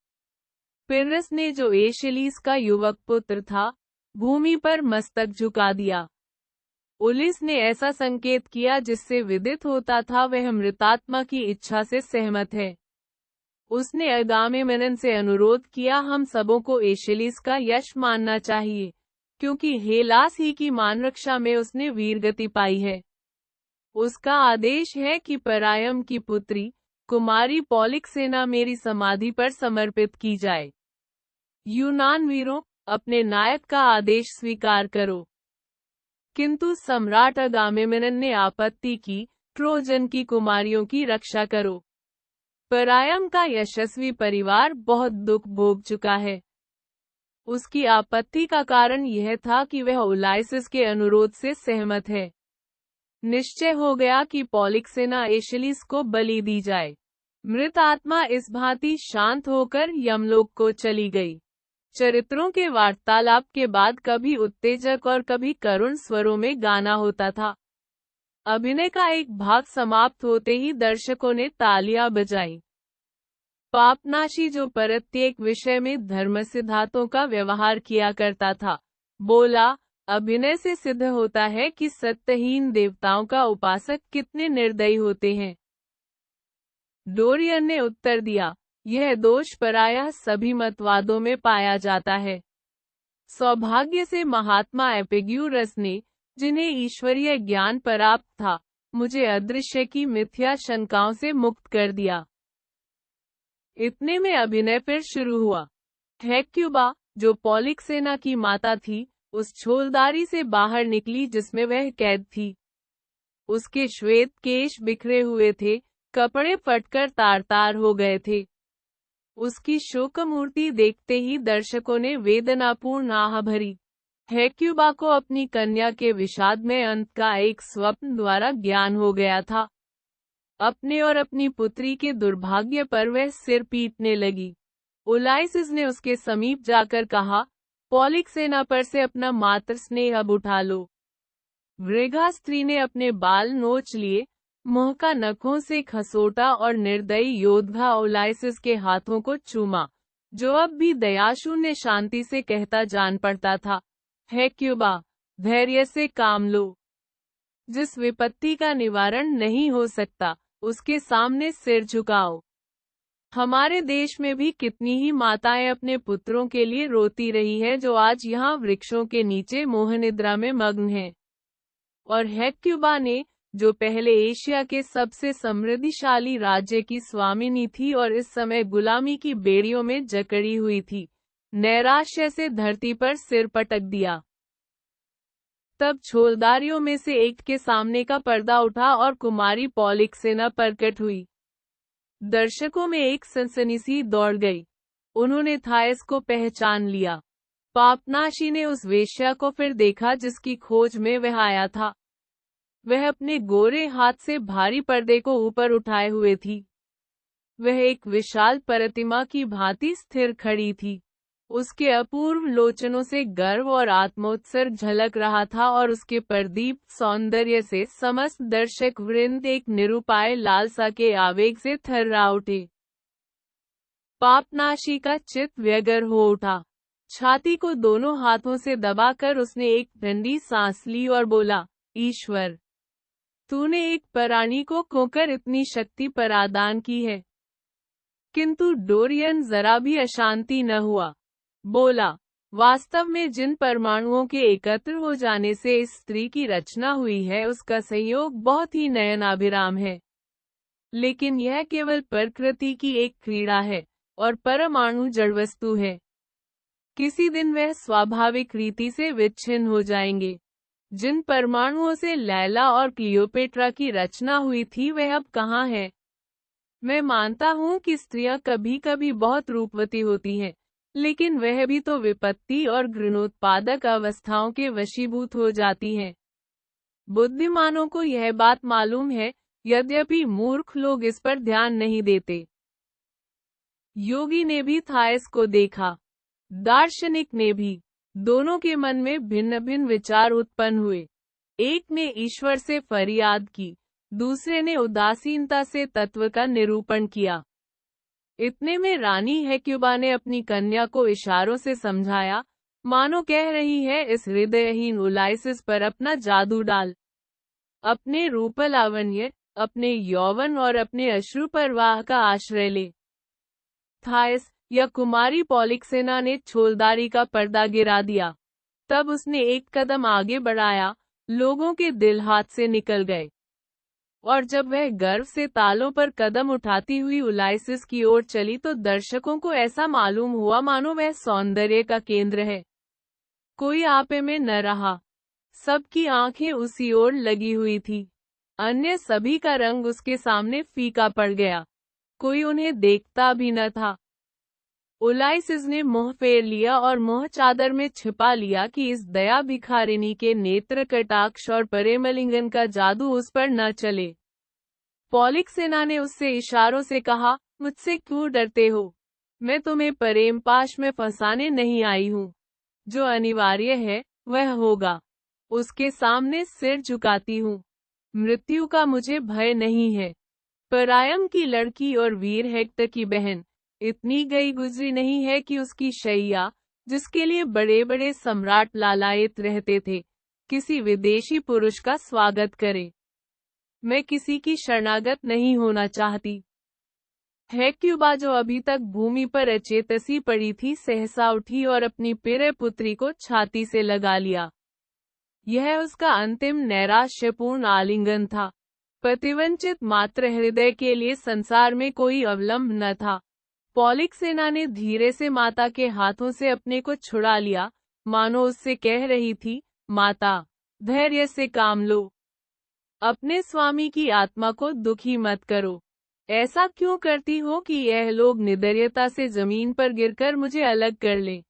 पिर्रस ने, जो एशलीस का युवक पुत्र था, भूमि पर मस्तक झुका दिया। उलिस ने ऐसा संकेत किया जिससे विदित होता था वह मृतात्मा की इच्छा से सहमत है। उसने अगामेमनन से अनुरोध किया, हम सबों को एशलीस का यश मानना चाहिए, क्योंकि हेलास ही की मानरक्षा में उसने वीरगति पाई है। उसका आदेश है कि परायम की पुत्री कुमारी पॉलिक्सेना मेरी समाधि पर समर्पित की जाए। यूनान वीरों, अपने नायक का आदेश स्वीकार करो। किंतु सम्राट अगामेमनन ने आपत्ति की, ट्रोजन की कुमारियों की रक्षा करो। परायम का यशस्वी परिवार बहुत दुख भोग चुका है। उसकी आपत्ति का कारण यह था कि वह उलाइसिस के अनुरोध से सहमत है। निश्चय हो गया कि पॉलिक्सेना एशलीस को बलि दी जाए। मृत आत्मा इस भांति शांत होकर यमलोक को चली गई। चरित्रों के वार्तालाप के बाद कभी उत्तेजक और कभी करुण स्वरों में गाना होता था। अभिनय का एक भाग समाप्त होते ही दर्शकों ने तालियां बजाई। पापनाशी जो प्रत्येक विषय में धर्म सिद्धांतों का व्यवहार किया करता था, बोला, अभिनय से सिद्ध होता है कि सत्यहीन देवताओं का उपासक कितने निर्दयी होते हैं। डोरियन ने उत्तर दिया, यह दोष प्रायः सभी मतवादों में पाया जाता है। सौभाग्य से महात्मा एपिग्यूरस ने, जिन्हें ईश्वरीय ज्ञान प्राप्त था, मुझे अदृश्य की मिथ्या शंकाओं से मुक्त कर दिया। इतने में अभिनय फिर शुरू हुआ। हेक्युबा, जो पॉलिक्सेना की माता थी, उस छोलदारी से बाहर निकली जिसमें वह कैद थी। उसके श्वेत केश बिखरे हुए थे, कपड़े फटकर तार-तार हो गए थे। उसकी शोक मूर्ति देखते ही दर्शकों ने वेदनापूर्ण आह भरी। हेक्युबा को अपनी कन्या के विषाद में अंत का एक स्वप्न द्वारा ज्ञान हो गया था। अपने और अपनी पुत्री के दुर्भाग्य पर वह सिर पीटने लगी। उलाइसिस ने उसके समीप जाकर कहा, पॉलिक्सेना पर से अपना मातृ स्नेह अब उठा लो। वृद्धा स्त्री ने अपने बाल नोच लिए, मुंह का नखों से खसोटा और निर्दयी योद्धा उलाइसिस के हाथों को चूमा, जो अब भी दयाशून्य शांति से कहता जान पड़ता था, हेक्युबा, धैर्य से काम लो। जिस विपत्ति का निवारण नहीं हो सकता, उसके सामने सिर झुकाओ। हमारे देश में भी कितनी ही माताएं अपने पुत्रों के लिए रोती रही हैं जो आज यहाँ वृक्षों के नीचे मोहनिद्रा में मग्न हैं। और हेक्युबा ने, जो पहले एशिया के सबसे समृद्धिशाली राज्य की स्वामिनी थी और इस समय गुलामी की बेड़ियों में जकड़ी हुई थी, नैराश्य से धरती पर सिर पटक दिया। तब छोलदारियों में से एक के सामने का पर्दा उठा और कुमारी पॉलिक्सेना प्रकट हुई। दर्शकों में एक सनसनीसी दौड़ गई। उन्होंने थायस को पहचान लिया। पापनाशी ने उस वेश्या को फिर देखा जिसकी खोज में वह आया था। वह अपने गोरे हाथ से भारी पर्दे को ऊपर उठाए हुए थी। वह एक विशाल प्रतिमा की भांति स्थिर खड़ी थी। उसके अपूर्व लोचनों से गर्व और आत्मोत्सर्ग झलक रहा था और उसके प्रदीप्त सौंदर्य से समस्त दर्शक वृंद एक निरुपाय लालसा के आवेग से थर्रा उठे। पापनाशी का चित्त व्यग्र हो उठा। छाती को दोनों हाथों से दबाकर उसने एक ठंडी सांस ली और बोला, ईश्वर, तूने एक प्राणी को खोकर इतनी शक्ति प्रदान की है। किंतु डोरियन जरा भी अशांति न हुआ। बोला, वास्तव में जिन परमाणुओं के एकत्र हो जाने से इस स्त्री की रचना हुई है उसका संयोग बहुत ही नयनाभिराम है। लेकिन यह केवल प्रकृति की एक क्रीड़ा है और परमाणु जड़ वस्तु है। किसी दिन वह स्वाभाविक रीति से विच्छिन्न हो जाएंगे। जिन परमाणुओं से लैला और क्लियोपेट्रा की रचना हुई थी वह अब कहाँ है? मैं मानता हूँ कि स्त्रियां कभी कभी बहुत रूपवती होती हैं, लेकिन वह भी तो विपत्ति और घृणोत्पादक अवस्थाओं के वशीभूत हो जाती हैं। बुद्धिमानों को यह बात मालूम है, यद्यपि मूर्ख लोग इस पर ध्यान नहीं देते। योगी ने भी थायस को देखा, दार्शनिक ने भी। दोनों के मन में भिन्न भिन्न विचार उत्पन्न हुए। एक ने ईश्वर से फरियाद की, दूसरे ने उदासीनता से तत्व का निरूपण किया। इतने में रानी हेक्युबा ने अपनी कन्या को इशारों से समझाया, मानो कह रही है, इस हृदयहीन उलाइसिस पर अपना जादू डाल। अपने रूप लावण्य, अपने यौवन और अपने अश्रु प्रवाह का आश्रय ले। थायस या कुमारी पॉलिक्सेना ने छोलदारी का पर्दा गिरा दिया। तब उसने एक कदम आगे बढ़ाया, लोगों के दिल हाथ से निकल गए। और जब वह गर्व से तालों पर कदम उठाती हुई उलाइसिस की ओर चली तो दर्शकों को ऐसा मालूम हुआ मानो वह सौंदर्य का केंद्र है। कोई आपे में न रहा। सबकी आंखें उसी ओर लगी हुई थी। अन्य सभी का रंग उसके सामने फीका पड़ गया। कोई उन्हें देखता भी न था। उलाइसिस ने मुंह फेर लिया और मुंह चादर में छिपा लिया कि इस दया भिखारिनी के नेत्र कटाक्ष और प्रेमलिंगन का जादू उस पर न चले। पॉलिक्सेना ने उससे इशारों से कहा, मुझसे क्यों डरते हो? मैं तुम्हें प्रेम पाश में फंसाने नहीं आई हूँ। जो अनिवार्य है वह होगा। उसके सामने सिर झुकाती हूँ। मृत्यु का मुझे भय नहीं है। प्रायम की लड़की और वीर हेक्टर की बहन, इतनी गई गुजरी नहीं है कि उसकी शैया, जिसके लिए बड़े बड़े सम्राट लालायित रहते थे, किसी विदेशी पुरुष का स्वागत करे। मैं किसी की शरणागत नहीं होना चाहती। हेक्युबा, जो अभी तक भूमि पर अचेतसी पड़ी थी, सहसा उठी और अपनी प्रिय पुत्री को छाती से लगा लिया। यह उसका अंतिम नैराश्यपूर्ण आलिंगन था। प्रतिवंचित मातृ हृदय के लिए संसार में कोई अवलंब न था। पॉलिक्सेना ने धीरे से माता के हाथों से अपने को छुड़ा लिया, मानो उससे कह रही थी, माता, धैर्य से काम लो। अपने स्वामी की आत्मा को दुखी मत करो। ऐसा क्यों करती हो कि यह लोग निर्दयता से जमीन पर गिरकर मुझे अलग कर लें।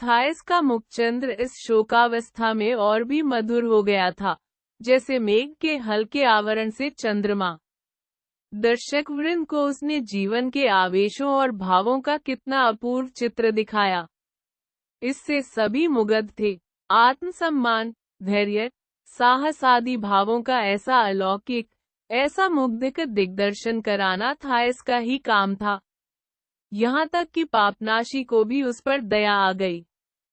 थाइस का मुखचंद्र इस शोकावस्था में और भी मधुर हो गया था, जैसे मेघ के हल्के आवरण से चंद्रमा। दर्शक वृंद को उसने जीवन के आवेशों और भावों का कितना अपूर्व चित्र दिखाया। इससे सभी मुग्ध थे। आत्मसम्मान, धैर्य, साहस आदि भावों का ऐसा अलौकिक, ऐसा मुग्धक दिग्दर्शन कराना थाइस का ही काम था। यहाँ तक कि पापनाशी को भी उस पर दया आ गई।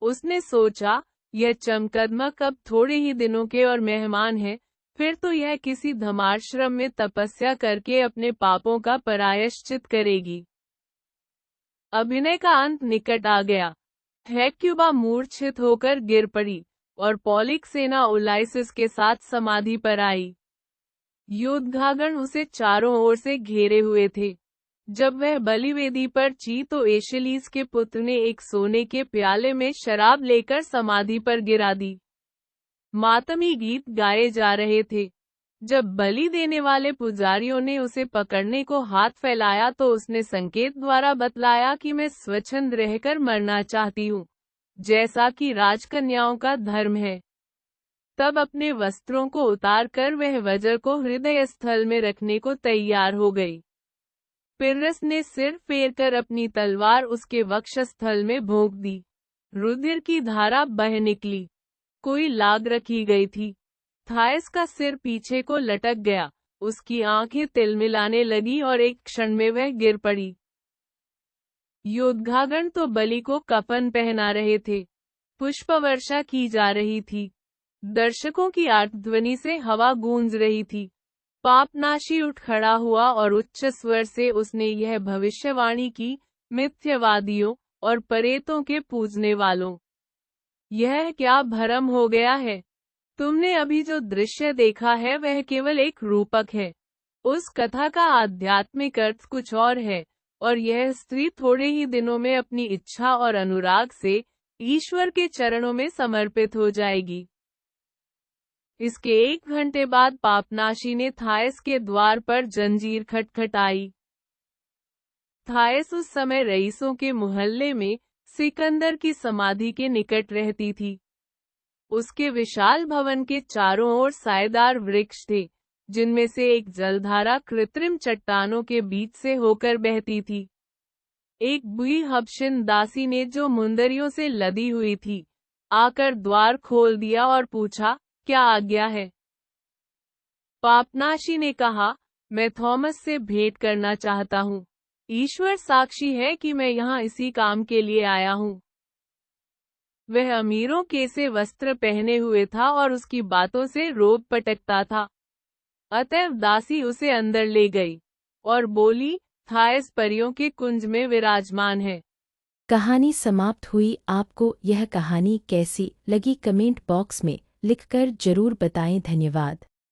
उसने सोचा, यह चमकदमक अब थोड़े ही दिनों के और मेहमान है, फिर तो यह किसी धमाश्रम में तपस्या करके अपने पापों का प्रायश्चित करेगी। अभिनय का अंत निकट आ गया। हेक्युबा मूर्छित होकर गिर पड़ी और पॉलिक्सेना उलाइसिस के साथ समाधि पर आई। योद्धागण उसे चारों ओर से घेरे हुए थे। जब वह बलिवेदी पर ची तो एशलीस के पुत्र ने एक सोने के प्याले में शराब लेकर समाधि पर गिरा दी। मातमी गीत गाए जा रहे थे। जब बलि देने वाले पुजारियों ने उसे पकड़ने को हाथ फैलाया तो उसने संकेत द्वारा बतलाया कि मैं स्वच्छंद रहकर मरना चाहती हूँ, जैसा कि राजकन्याओं का धर्म है। तब अपने वस्त्रों को उतारकर वह वज्र को हृदय स्थल में रखने को तैयार हो गई। पिर्रस ने सिर फेरकर अपनी तलवार उसके वक्षस्थल में भोंक दी। रुधिर की धारा बह निकली। कोई लाग रखी गई थी। थाइस का सिर पीछे को लटक गया, उसकी आंखें तिलमिलाने लगी और एक क्षण में वह गिर पड़ी। योद्धागण तो बलि को कफन पहना रहे थे। पुष्पवर्षा की जा रही थी। दर्शकों की आर्तध्वनि से हवा गूंज रही थी। पापनाशी उठ खड़ा हुआ और उच्च स्वर से उसने यह भविष्यवाणी की, मिथ्यवादियों और परेतों के पूजने वालों, यह क्या भ्रम हो गया है। तुमने अभी जो दृश्य देखा है वह केवल एक रूपक है। उस कथा का आध्यात्मिक अर्थ कुछ और है, और यह स्त्री थोड़े ही दिनों में अपनी इच्छा और अनुराग से ईश्वर के चरणों में समर्पित हो जाएगी। इसके 1 घंटे बाद पापनाशी ने थाइस के द्वार पर जंजीर खटखटाई। थाइस उस समय रईसों के मोहल्ले में सिकंदर की समाधि के निकट रहती थी। उसके विशाल भवन के चारों ओर सायेदार वृक्ष थे, जिनमें से एक जलधारा कृत्रिम चट्टानों के बीच से होकर बहती थी। एक बुई हबशिन दासी ने, जो मुंदरियों से लदी हुई थी, आकर द्वार खोल दिया और पूछा, क्या आज्ञा है। पापनाशी ने कहा, मैं थॉमस से भेंट करना चाहता हूँ। ईश्वर साक्षी है कि मैं यहाँ इसी काम के लिए आया हूँ। वह अमीरों के से वस्त्र पहने हुए था और उसकी बातों से रोब पटकता था। अतएव दासी उसे अंदर ले गई और बोली, थाइस परियों के कुंज में विराजमान है। कहानी समाप्त हुई। आपको यह कहानी कैसी लगी कमेंट बॉक्स में लिखकर जरूर बताएं। धन्यवाद।